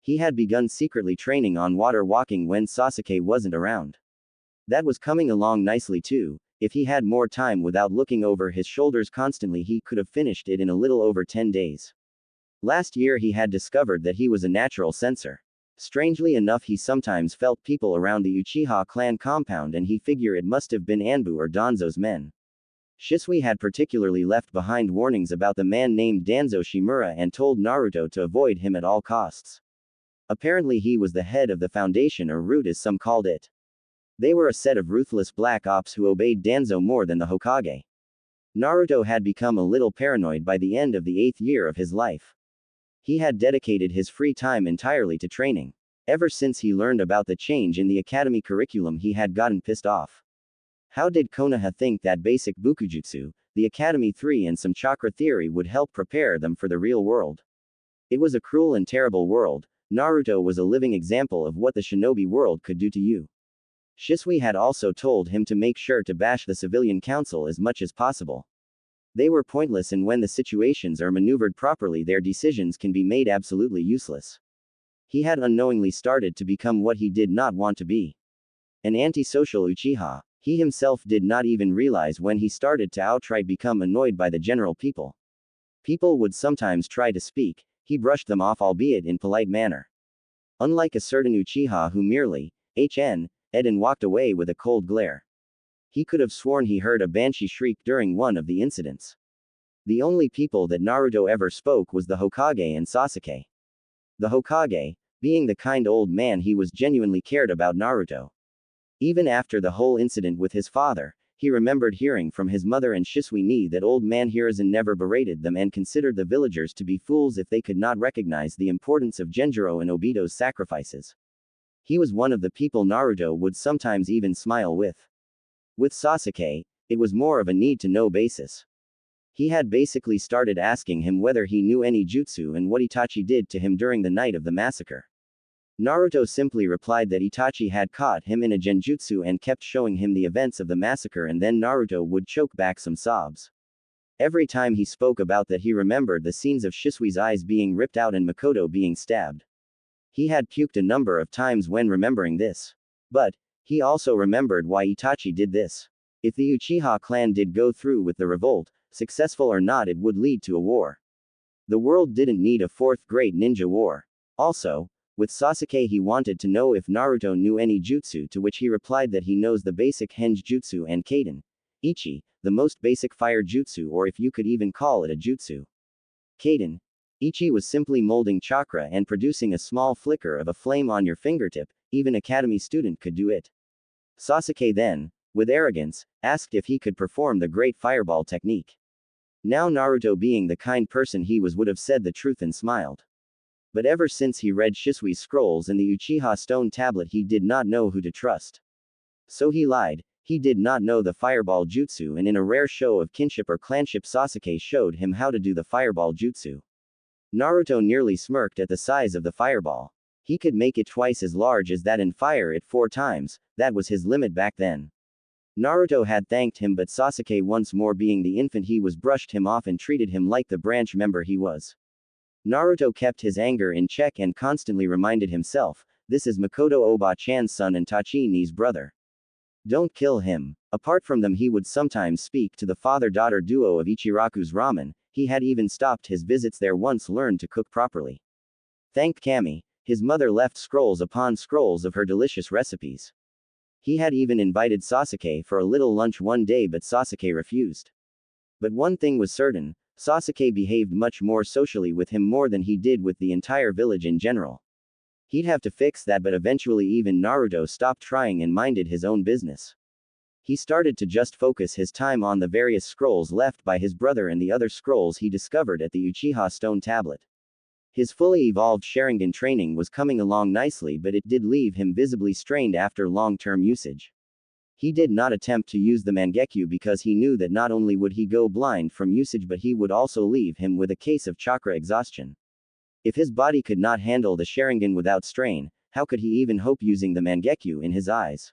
He had begun secretly training on water walking when Sasuke wasn't around. That was coming along nicely too. If he had more time without looking over his shoulders constantly he could have finished it in a little over 10 days. Last year he had discovered that he was a natural sensor. Strangely enough he sometimes felt people around the Uchiha clan compound and he figured it must have been Anbu or Danzo's men. Shisui had particularly left behind warnings about the man named Danzo Shimura and told Naruto to avoid him at all costs. Apparently he was the head of the foundation or root as some called it. They were a set of ruthless black ops who obeyed Danzo more than the Hokage. Naruto had become a little paranoid by the end of the 8th year of his life. He had dedicated his free time entirely to training. Ever since he learned about the change in the academy curriculum he had gotten pissed off. How did Konoha think that basic Bukujutsu, the Academy 3 and some chakra theory would help prepare them for the real world? It was a cruel and terrible world. Naruto was a living example of what the shinobi world could do to you. Shisui had also told him to make sure to bash the civilian council as much as possible. They were pointless and when the situations are maneuvered properly their decisions can be made absolutely useless. He had unknowingly started to become what he did not want to be. An antisocial Uchiha. He himself did not even realize when he started to outright become annoyed by the general people. People would sometimes try to speak, he brushed them off albeit in polite manner. Unlike a certain Uchiha who merely, ed and walked away with a cold glare. He could have sworn he heard a banshee shriek during one of the incidents. The only people that Naruto ever spoke was the Hokage and Sasuke. The Hokage, being the kind old man he was genuinely cared about Naruto. Even after the whole incident with his father, he remembered hearing from his mother and Shisui that old man Hiruzen never berated them and considered the villagers to be fools if they could not recognize the importance of Genjiro and Obito's sacrifices. He was one of the people Naruto would sometimes even smile with. With Sasuke, it was more of a need-to-know basis. He had basically started asking him whether he knew any jutsu and what Itachi did to him during the night of the massacre. Naruto simply replied that Itachi had caught him in a genjutsu and kept showing him the events of the massacre and then Naruto would choke back some sobs. Every time he spoke about that he remembered the scenes of Shisui's eyes being ripped out and Makoto being stabbed. He had puked a number of times when remembering this. But, he also remembered why Itachi did this. If the Uchiha clan did go through with the revolt, successful or not it would lead to a war. The world didn't need a 4th great ninja war. Also, with Sasuke he wanted to know if Naruto knew any jutsu to which he replied that he knows the basic henge jutsu and kaden, ichi, the most basic fire jutsu or if you could even call it a jutsu. Kaden, ichi was simply molding chakra and producing a small flicker of a flame on your fingertip, even academy student could do it. Sasuke then, with arrogance, asked if he could perform the great fireball technique. Now Naruto, being the kind person he was, would have said the truth and smiled. But ever since he read Shisui's scrolls and the Uchiha stone tablet, he did not know who to trust. So he lied. He did not know the fireball jutsu, and in a rare show of kinship or clanship, Sasuke showed him how to do the fireball jutsu. Naruto nearly smirked at the size of the fireball. He could make it twice as large as that and fire it 4 times, that was his limit back then. Naruto had thanked him, but Sasuke, once more being the infant he was, brushed him off and treated him like the branch member he was. Naruto kept his anger in check and constantly reminded himself, this is Makoto Oba-chan's son and Tachi-ni's brother. Don't kill him. Apart from them, he would sometimes speak to the father-daughter duo of Ichiraku's ramen. He had even stopped his visits there once, learned to cook properly. Thanked Kami, his mother left scrolls upon scrolls of her delicious recipes. He had even invited Sasuke for a little lunch one day, but Sasuke refused. But one thing was certain, Sasuke behaved much more socially with him, more than he did with the entire village in general. He'd have to fix that, but eventually even Naruto stopped trying and minded his own business. He started to just focus his time on the various scrolls left by his brother and the other scrolls he discovered at the Uchiha stone tablet. His fully evolved Sharingan training was coming along nicely, but it did leave him visibly strained after long-term usage. He did not attempt to use the Mangekyo because he knew that not only would he go blind from usage, but he would also leave him with a case of chakra exhaustion. If his body could not handle the Sharingan without strain, how could he even hope using the Mangekyo in his eyes?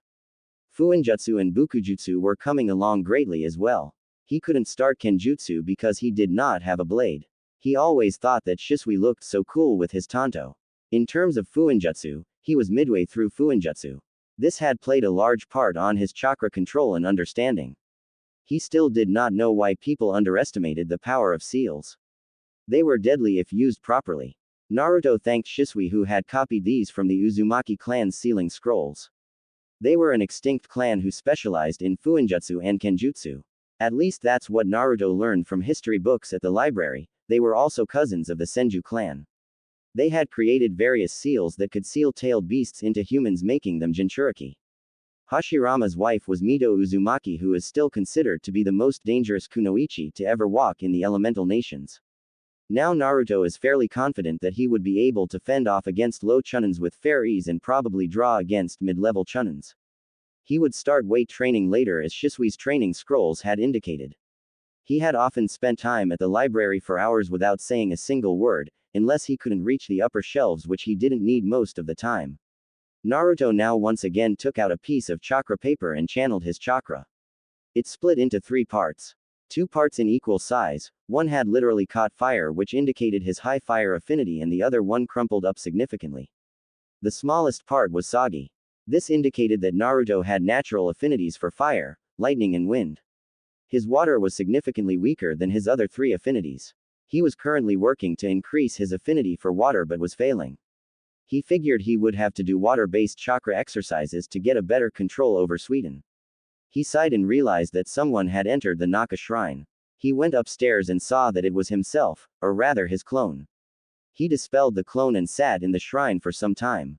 Fuinjutsu and Bukujutsu were coming along greatly as well. He couldn't start Kenjutsu because he did not have a blade. He always thought that Shisui looked so cool with his Tanto. In terms of Fuinjutsu, he was midway through Fuinjutsu. This had played a large part on his chakra control and understanding. He still did not know why people underestimated the power of seals. They were deadly if used properly. Naruto thanked Shisui, who had copied these from the Uzumaki clan's sealing scrolls. They were an extinct clan who specialized in Fuinjutsu and Kenjutsu. At least that's what Naruto learned from history books at the library. They were also cousins of the Senju clan. They had created various seals that could seal tailed beasts into humans, making them Jinchuriki. Hashirama's wife was Mito Uzumaki, who is still considered to be the most dangerous kunoichi to ever walk in the elemental nations. Now Naruto is fairly confident that he would be able to fend off against low chunins with fair ease and probably draw against mid-level chunins. He would start weight training later, as Shisui's training scrolls had indicated. He had often spent time at the library for hours without saying a single word, unless he couldn't reach the upper shelves, which he didn't need most of the time. Naruto now once again took out a piece of chakra paper and channeled his chakra. It split into 3 parts. 2 parts in equal size, one had literally caught fire, which indicated his high fire affinity, and the other one crumpled up significantly. The smallest part was soggy. This indicated that Naruto had natural affinities for fire, lightning and wind. His water was significantly weaker than his other 3 affinities. He was currently working to increase his affinity for water but was failing. He figured he would have to do water-based chakra exercises to get a better control over Suiten. He sighed and realized that someone had entered the Naka shrine. He went upstairs and saw that it was himself, or rather his clone. He dispelled the clone and sat in the shrine for some time.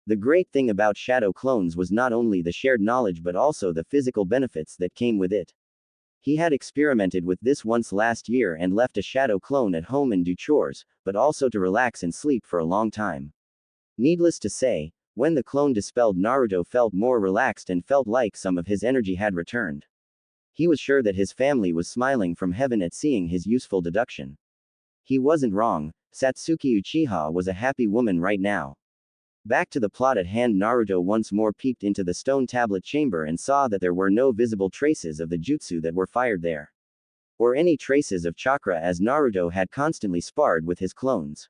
The great thing about shadow clones was not only the shared knowledge but also the physical benefits that came with it. He had experimented with this once last year and left a shadow clone at home and do chores, but also to relax and sleep for a long time. Needless to say, when the clone dispelled, Naruto felt more relaxed and felt like some of his energy had returned. He was sure that his family was smiling from heaven at seeing his useful deduction. He wasn't wrong. Satsuki Uchiha was a happy woman right now. Back to the plot at hand, Naruto once more peeked into the stone tablet chamber and saw that there were no visible traces of the jutsu that were fired there. Or any traces of chakra, as Naruto had constantly sparred with his clones.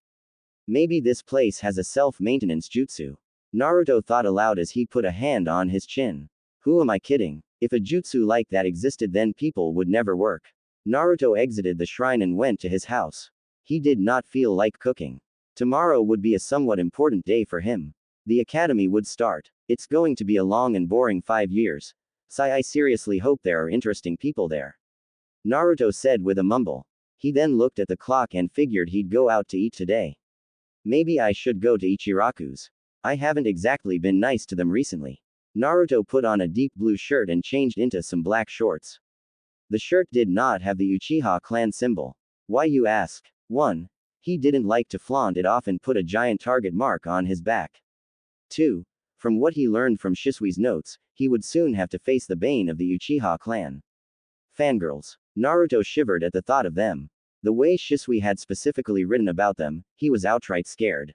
Maybe this place has a self-maintenance jutsu. Naruto thought aloud as he put a hand on his chin. Who am I kidding? If a jutsu like that existed, then people would never work. Naruto exited the shrine and went to his house. He did not feel like cooking. Tomorrow would be a somewhat important day for him. The academy would start. It's going to be a long and boring 5 years. I seriously hope there are interesting people there. Naruto said with a mumble. He then looked at the clock and figured he'd go out to eat today. Maybe I should go to Ichiraku's. I haven't exactly been nice to them recently. Naruto put on a deep blue shirt and changed into some black shorts. The shirt did not have the Uchiha clan symbol. Why, you ask? 1. He didn't like to flaunt it off and put a giant target mark on his back. 2. From what he learned from Shisui's notes, he would soon have to face the bane of the Uchiha clan. Fangirls. Naruto shivered at the thought of them. The way Shisui had specifically written about them, he was outright scared.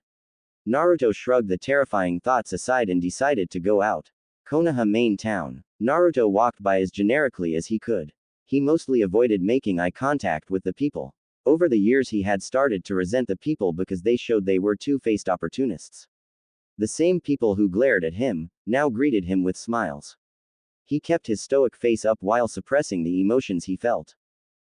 Naruto shrugged the terrifying thoughts aside and decided to go out. Konoha main town. Naruto walked by as generically as he could. He mostly avoided making eye contact with the people. Over the years he had started to resent the people because they showed they were two-faced opportunists. The same people who glared at him, now greeted him with smiles. He kept his stoic face up while suppressing the emotions he felt.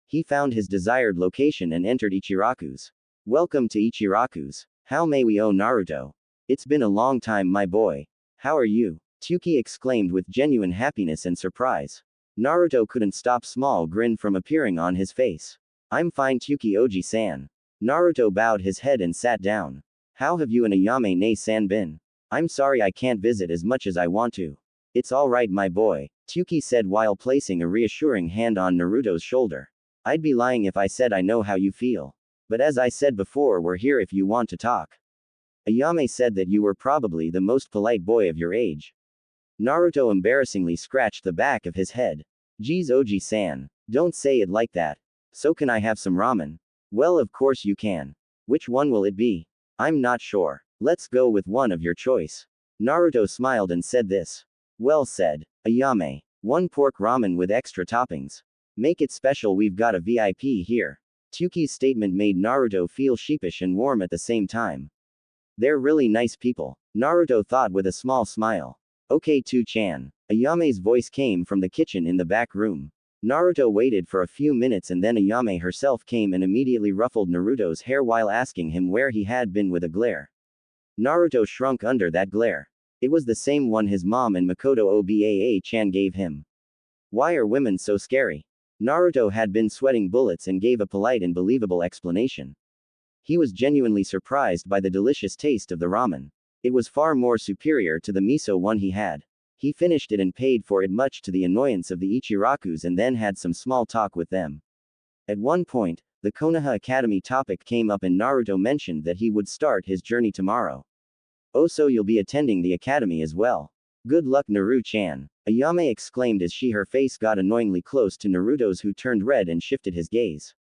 He found his desired location and entered Ichiraku's. Welcome to Ichiraku's. How may we owe Naruto? It's been a long time, my boy. How are you? Tyuki exclaimed with genuine happiness and surprise. Naruto couldn't stop small grin from appearing on his face. I'm fine, Tyuki Oji-san. Naruto bowed his head and sat down. How have you and Ayame-ne-san been? I'm sorry I can't visit as much as I want to. It's alright, my boy, Tyuki said while placing a reassuring hand on Naruto's shoulder. I'd be lying if I said I know how you feel. But as I said before, we're here if you want to talk. Ayame said that you were probably the most polite boy of your age. Naruto embarrassingly scratched the back of his head. Geez, Oji-san. Don't say it like that. So can I have some ramen? Well, of course you can. Which one will it be? I'm not sure. Let's go with one of your choice. Naruto smiled and said this. Well said, Ayame. One pork ramen with extra toppings. Make it special, we've got a VIP here. Tyuki's statement made Naruto feel sheepish and warm at the same time. They're really nice people, Naruto thought with a small smile. Okay, Tu-chan. Ayame's voice came from the kitchen in the back room. Naruto waited for a few minutes and then Ayame herself came and immediately ruffled Naruto's hair while asking him where he had been with a glare. Naruto shrunk under that glare. It was the same one his mom and Makoto Obaa-chan gave him. Why are women so scary? Naruto had been sweating bullets and gave a polite and believable explanation. He was genuinely surprised by the delicious taste of the ramen. It was far more superior to the miso one he had. He finished it and paid for it much to the annoyance of the Ichirakus and then had some small talk with them. At one point, the Konoha Academy topic came up and Naruto mentioned that he would start his journey tomorrow. Oh, so you'll be attending the academy as well. Good luck, Naru-chan. Ayame exclaimed as her face got annoyingly close to Naruto's, who turned red and shifted his gaze.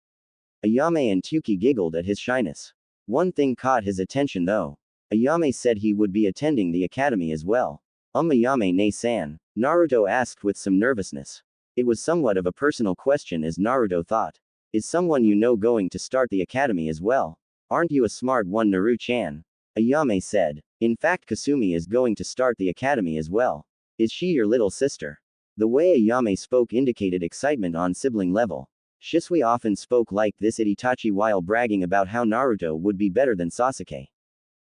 Ayame and Tyuki giggled at his shyness. One thing caught his attention though. Ayame said he would be attending the academy as well. Ayame-ne-san? Naruto asked with some nervousness. It was somewhat of a personal question as Naruto thought. Is someone you know going to start the academy as well? Aren't you a smart one, Naru-chan? Ayame said. In fact, Kasumi is going to start the academy as well. Is she your little sister? The way Ayame spoke indicated excitement on sibling level. Shisui often spoke like this at Itachi while bragging about how Naruto would be better than Sasuke.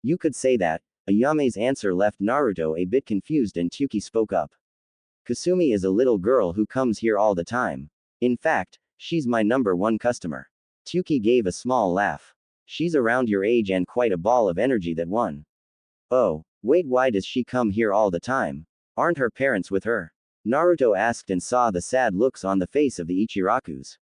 You could say that. Ayame's answer left Naruto a bit confused and Tyuki spoke up. Kasumi is a little girl who comes here all the time. In fact, she's my #1 customer. Tyuki gave a small laugh. She's around your age and quite a ball of energy, that one. Oh, wait, why does she come here all the time? Aren't her parents with her? Naruto asked and saw the sad looks on the face of the Ichirakus.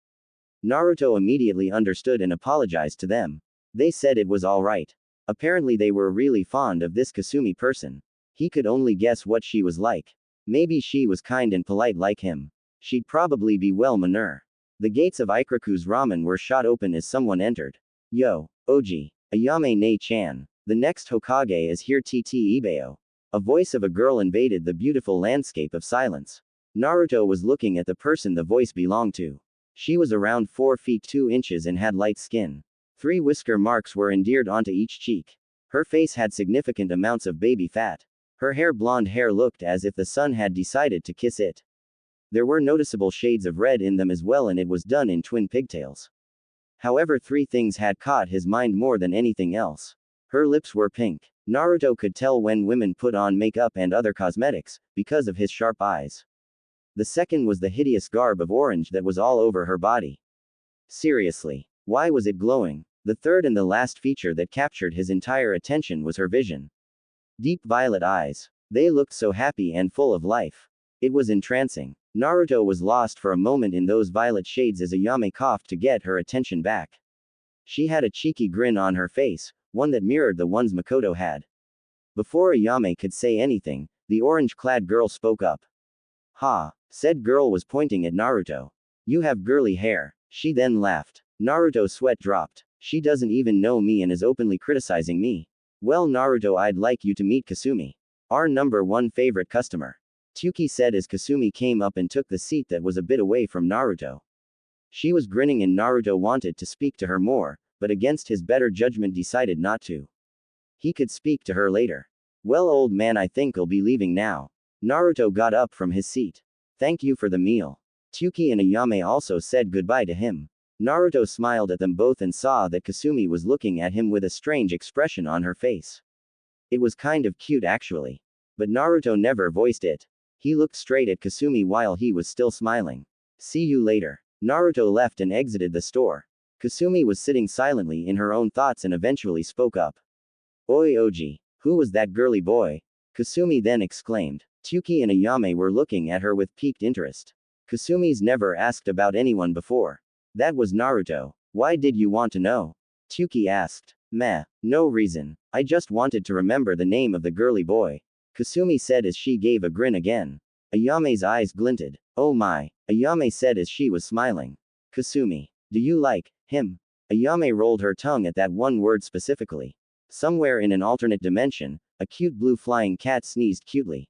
Naruto immediately understood and apologized to them. They said it was alright. Apparently they were really fond of this Kasumi person. He could only guess what she was like. Maybe she was kind and polite like him. She'd probably be well-mannered. The gates of Ikiraku's ramen were shot open as someone entered. Yo, Oji, Ayame-ne-chan. The next Hokage is here, TT Ibeo. A voice of a girl invaded the beautiful landscape of silence. Naruto was looking at the person the voice belonged to. She was around 4 feet 2 inches and had light skin. 3 whisker marks were endeared onto each cheek. Her face had significant amounts of baby fat. Her blonde hair looked as if the sun had decided to kiss it. There were noticeable shades of red in them as well, and it was done in twin pigtails. However, 3 things had caught his mind more than anything else. Her lips were pink. Naruto could tell when women put on makeup and other cosmetics, because of his sharp eyes. The second was the hideous garb of orange that was all over her body. Seriously, why was it glowing? The third and the last feature that captured his entire attention was her vision. Deep violet eyes. They looked so happy and full of life. It was entrancing. Naruto was lost for a moment in those violet shades as Ayame coughed to get her attention back. She had a cheeky grin on her face, one that mirrored the ones Makoto had. Before Ayame could say anything, the orange-clad girl spoke up. Ha! Said girl was pointing at Naruto. You have girly hair. She then laughed. Naruto's sweat dropped. She doesn't even know me and is openly criticizing me. Well Naruto, I'd like you to meet Kasumi. Our #1 favorite customer. Tsuki said as Kasumi came up and took the seat that was a bit away from Naruto. She was grinning and Naruto wanted to speak to her more, but against his better judgment decided not to. He could speak to her later. Well old man, I think I'll be leaving now. Naruto got up from his seat. Thank you for the meal. Tsuki and Ayame also said goodbye to him. Naruto smiled at them both and saw that Kasumi was looking at him with a strange expression on her face. It was kind of cute actually. But Naruto never voiced it. He looked straight at Kasumi while he was still smiling. See you later. Naruto left and exited the store. Kasumi was sitting silently in her own thoughts and eventually spoke up. Oi Oji, who was that girly boy? Kasumi then exclaimed. Tsuki and Ayame were looking at her with piqued interest. Kasumi's never asked about anyone before. That was Naruto. Why did you want to know? Tsuki asked. Meh, no reason. I just wanted to remember the name of the girly boy. Kasumi said as she gave a grin again. Ayame's eyes glinted. Oh my, Ayame said as she was smiling. Kasumi, do you like him? Ayame rolled her tongue at that one word specifically. Somewhere in an alternate dimension, a cute blue flying cat sneezed cutely.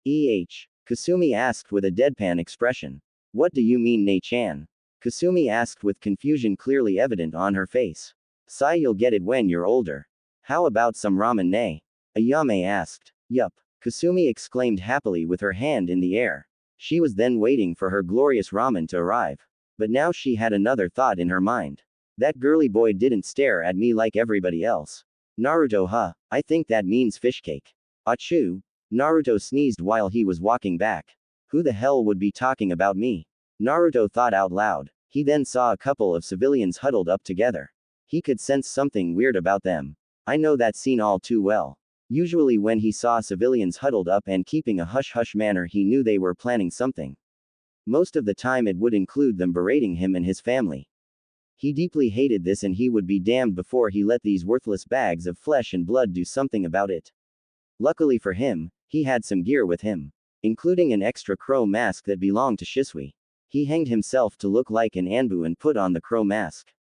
Kasumi asked with a deadpan expression. What do you mean Nei-chan? Kasumi asked with confusion clearly evident on her face. Sigh, you'll get it when you're older. How about some ramen Nei? Ayame asked. Yup. Kasumi exclaimed happily with her hand in the air. She was then waiting for her glorious ramen to arrive. But now she had another thought in her mind. That girly boy didn't stare at me like everybody else. Naruto, huh? I think that means fish cake. Achoo. Naruto sneezed while he was walking back. Who the hell would be talking about me? Naruto thought out loud. He then saw a couple of civilians huddled up together. He could sense something weird about them. I know that scene all too well. Usually when he saw civilians huddled up and keeping a hush-hush manner, he knew they were planning something. Most of the time it would include them berating him and his family. He deeply hated this and he would be damned before he let these worthless bags of flesh and blood do something about it. Luckily for him, he had some gear with him, including an extra crow mask that belonged to Shisui. He hanged himself to look like an Anbu and put on the crow mask.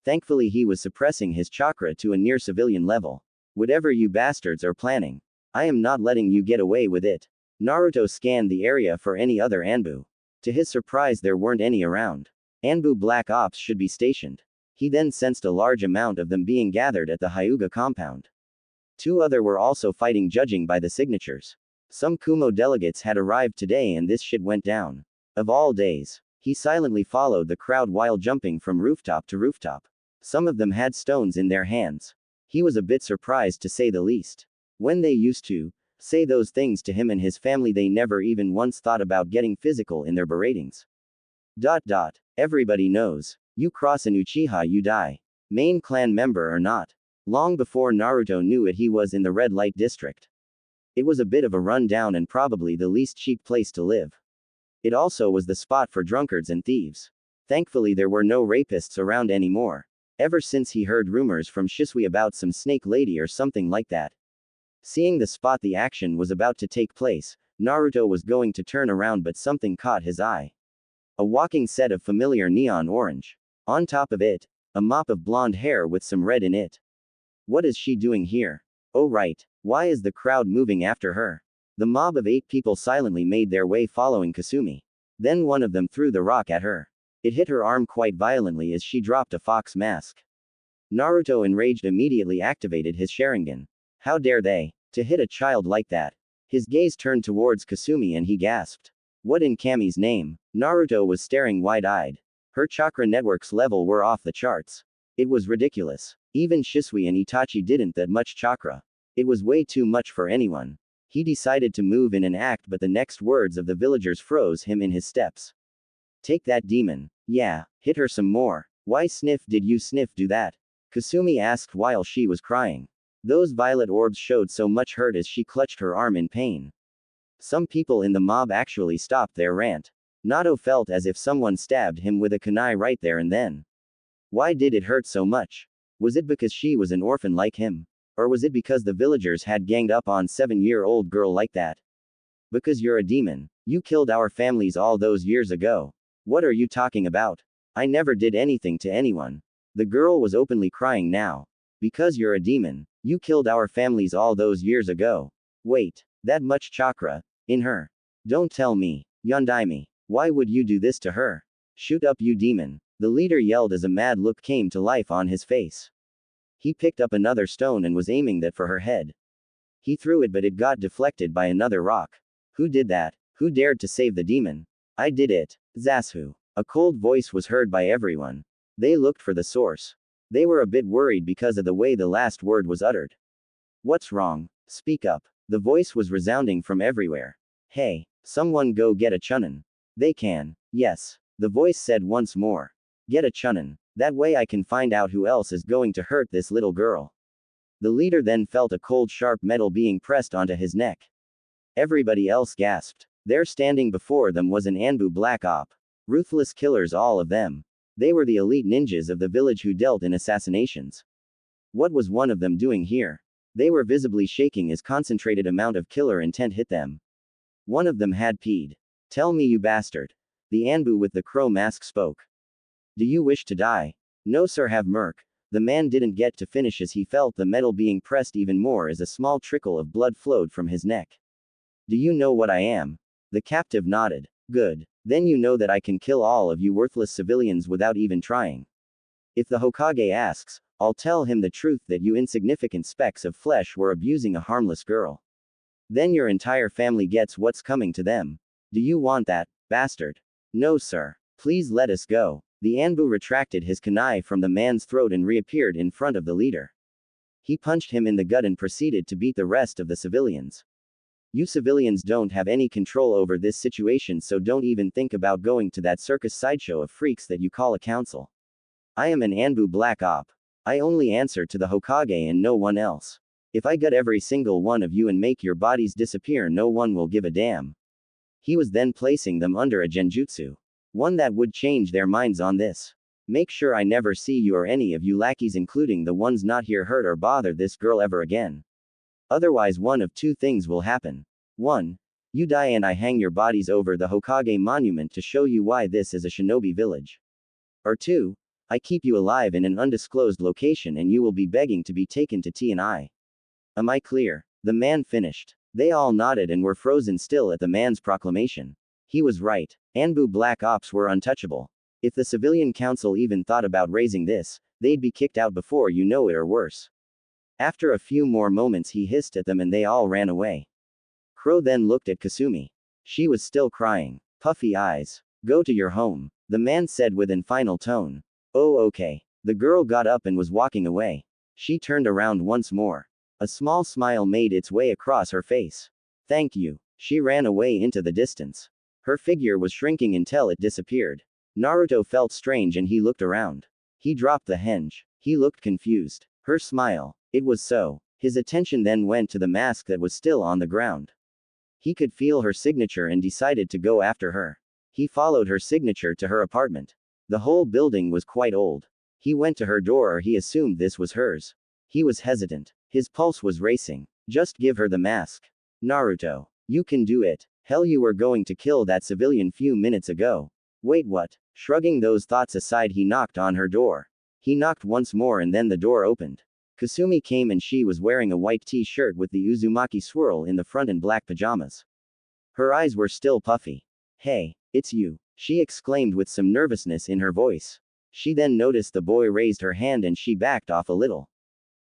Thankfully he was suppressing his chakra to a near civilian level. Whatever you bastards are planning, I am not letting you get away with it. Naruto scanned the area for any other Anbu. To his surprise there weren't any around. Anbu Black Ops should be stationed. He then sensed a large amount of them being gathered at the Hyuga compound. 2 other were also fighting judging by the signatures. Some Kumo delegates had arrived today and this shit went down. Of all days. He silently followed the crowd while jumping from rooftop to rooftop. Some of them had stones in their hands. He was a bit surprised to say the least. When they used to say those things to him and his family, they never even once thought about getting physical in their beratings. Everybody knows. You cross an Uchiha, you die. Main clan member or not. Long before Naruto knew it, he was in the red light district. It was a bit of a rundown and probably the least cheap place to live. It also was the spot for drunkards and thieves. Thankfully there were no rapists around anymore. Ever since he heard rumors from Shisui about some snake lady or something like that. Seeing the spot the action was about to take place, Naruto was going to turn around but something caught his eye. A walking set of familiar neon orange. On top of it, a mop of blonde hair with some red in it. What is she doing here? Oh right, why is the crowd moving after her? The mob of 8 people silently made their way following Kasumi. Then one of them threw the rock at her. It hit her arm quite violently as she dropped a fox mask. Naruto, enraged, immediately activated his Sharingan. How dare they, to hit a child like that? His gaze turned towards Kasumi and he gasped. What in Kami's name? Naruto was staring wide-eyed. Her chakra network's level were off the charts. It was ridiculous. Even Shisui and Itachi didn't that much chakra. It was way too much for anyone. He decided to move in an act, but the next words of the villagers froze him in his steps. Take that demon. Yeah, hit her some more. Why did you do that? Kasumi asked while she was crying. Those violet orbs showed so much hurt as she clutched her arm in pain. Some people in the mob actually stopped their rant. Nato felt as if someone stabbed him with a kunai right there and then. Why did it hurt so much? Was it because she was an orphan like him? Or was it because the villagers had ganged up on 7-year-old girl like that? Because you're a demon. You killed our families all those years ago. What are you talking about? I never did anything to anyone. The girl was openly crying now. Because you're a demon. You killed our families all those years ago. Wait. That much chakra. In her. Don't tell me. Yondaime. Why would you do this to her? Shoot up, you demon. The leader yelled as a mad look came to life on his face. He picked up another stone and was aiming that for her head. He threw it, but it got deflected by another rock. Who did that? Who dared to save the demon? I did it. Zasu. A cold voice was heard by everyone. They looked for the source. They were a bit worried because of the way the last word was uttered. What's wrong? Speak up. The voice was resounding from everywhere. Hey, someone go get a chunin. They can. Yes. The voice said once more. Get a chunin. That way I can find out who else is going to hurt this little girl. The leader then felt a cold sharp metal being pressed onto his neck. Everybody else gasped. There standing before them was an Anbu Black Op. Ruthless killers, all of them. They were the elite ninjas of the village who dealt in assassinations. What was one of them doing here? They were visibly shaking as concentrated amount of killer intent hit them. One of them had peed. Tell me, you bastard. The Anbu with the crow mask spoke. Do you wish to die? No sir, have merc. The man didn't get to finish as he felt the metal being pressed even more as a small trickle of blood flowed from his neck. Do you know what I am? The captive nodded. Good. Then you know that I can kill all of you worthless civilians without even trying. If the Hokage asks, I'll tell him the truth that you insignificant specks of flesh were abusing a harmless girl. Then your entire family gets what's coming to them. Do you want that, bastard? No sir. Please let us go. The Anbu retracted his kunai from the man's throat and reappeared in front of the leader. He punched him in the gut and proceeded to beat the rest of the civilians. You civilians don't have any control over this situation, so don't even think about going to that circus sideshow of freaks that you call a council. I am an Anbu Black Op. I only answer to the Hokage and no one else. If I gut every single one of you and make your bodies disappear, no one will give a damn. He was then placing them under a genjutsu. One that would change their minds on this. Make sure I never see you or any of you lackeys, including the ones not here, hurt or bother this girl ever again. Otherwise, one of two things will happen. 1. You die and I hang your bodies over the Hokage monument to show you why this is a shinobi village. Or 2. I keep you alive in an undisclosed location and you will be begging to be taken to T&I. Am I clear? The man finished. They all nodded and were frozen still at the man's proclamation. He was right. Anbu Black Ops were untouchable. If the civilian council even thought about raising this, they'd be kicked out before you know it or worse. After a few more moments he hissed at them and they all ran away. Crow then looked at Kasumi. She was still crying. Puffy eyes. Go to your home, the man said with an final tone. Oh okay. The girl got up and was walking away. She turned around once more. A small smile made its way across her face. Thank you. She ran away into the distance. Her figure was shrinking until it disappeared. Naruto felt strange and he looked around. He dropped the henge. He looked confused. Her smile. It was so. His attention then went to the mask that was still on the ground. He could feel her signature and decided to go after her. He followed her signature to her apartment. The whole building was quite old. He went to her door, or he assumed this was hers. He was hesitant. His pulse was racing. Just give her the mask. Naruto. You can do it. Hell, you were going to kill that civilian few minutes ago. Wait, what? Shrugging those thoughts aside, he knocked on her door. He knocked once more and then the door opened. Kasumi came and she was wearing a white t-shirt with the Uzumaki swirl in the front and black pajamas. Her eyes were still puffy. Hey, it's you, she exclaimed with some nervousness in her voice. She then noticed the boy raised her hand and she backed off a little.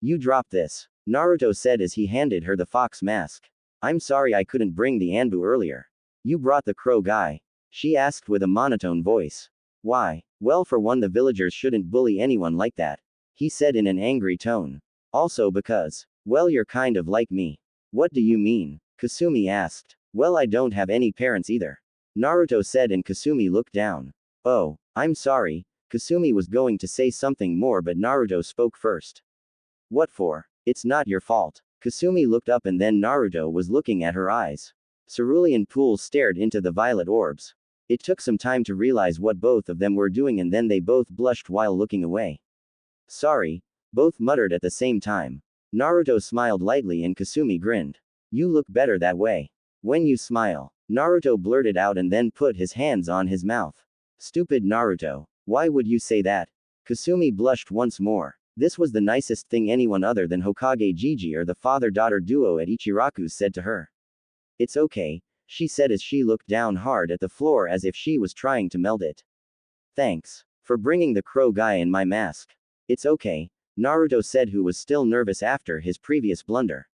You drop this, Naruto said as he handed her the fox mask. I'm sorry I couldn't bring the Anbu earlier. You brought the crow guy? She asked with a monotone voice. Why? Well, for one, the villagers shouldn't bully anyone like that, he said in an angry tone. Also because, well, you're kind of like me. What do you mean? Kasumi asked. Well, I don't have any parents either, Naruto said, and Kasumi looked down. Oh, I'm sorry. Kasumi was going to say something more, but Naruto spoke first. What for? It's not your fault. Kasumi looked up and then Naruto was looking at her eyes. Cerulean pools stared into the violet orbs. It took some time to realize what both of them were doing, and then they both blushed while looking away. Sorry, both muttered at the same time. Naruto smiled lightly and Kasumi grinned. You look better that way. When you smile, Naruto blurted out and then put his hands on his mouth. Stupid Naruto. Why would you say that? Kasumi blushed once more. This was the nicest thing anyone other than Hokage Gigi or the father-daughter duo at Ichiraku's said to her. It's okay, she said as she looked down hard at the floor as if she was trying to melt it. Thanks for bringing the crow guy in my mask. It's okay, Naruto said, who was still nervous after his previous blunder.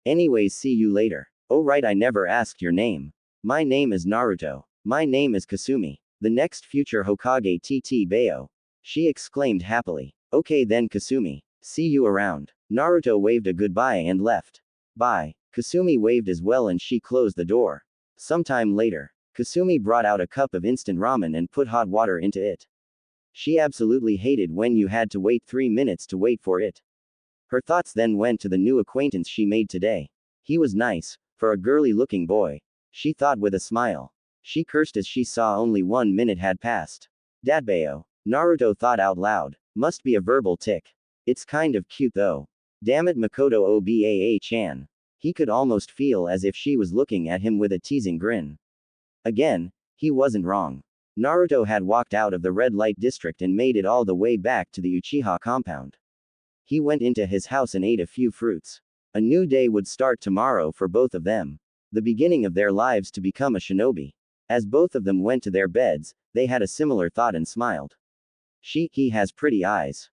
Anyways, see you later. Oh right, I never asked your name. My name is Naruto. My name is Kasumi. The next future Hokage TT Bayo. She exclaimed happily. Okay then Kasumi. See you around. Naruto waved a goodbye and left. Bye. Kasumi waved as well and she closed the door. Sometime later, Kasumi brought out a cup of instant ramen and put hot water into it. She absolutely hated when you had to wait 3 minutes to wait for it. Her thoughts then went to the new acquaintance she made today. He was nice, for a girly-looking boy. She thought with a smile. She cursed as she saw only 1 minute had passed. Datbayo. Naruto thought out loud. Must be a verbal tic. It's kind of cute though. Damn it, Makoto Obaa-chan. He could almost feel as if she was looking at him with a teasing grin. Again, he wasn't wrong. Naruto had walked out of the red light district and made it all the way back to the Uchiha compound. He went into his house and ate a few fruits. A new day would start tomorrow for both of them. The beginning of their lives to become a shinobi. As both of them went to their beds, they had a similar thought and smiled. He has pretty eyes.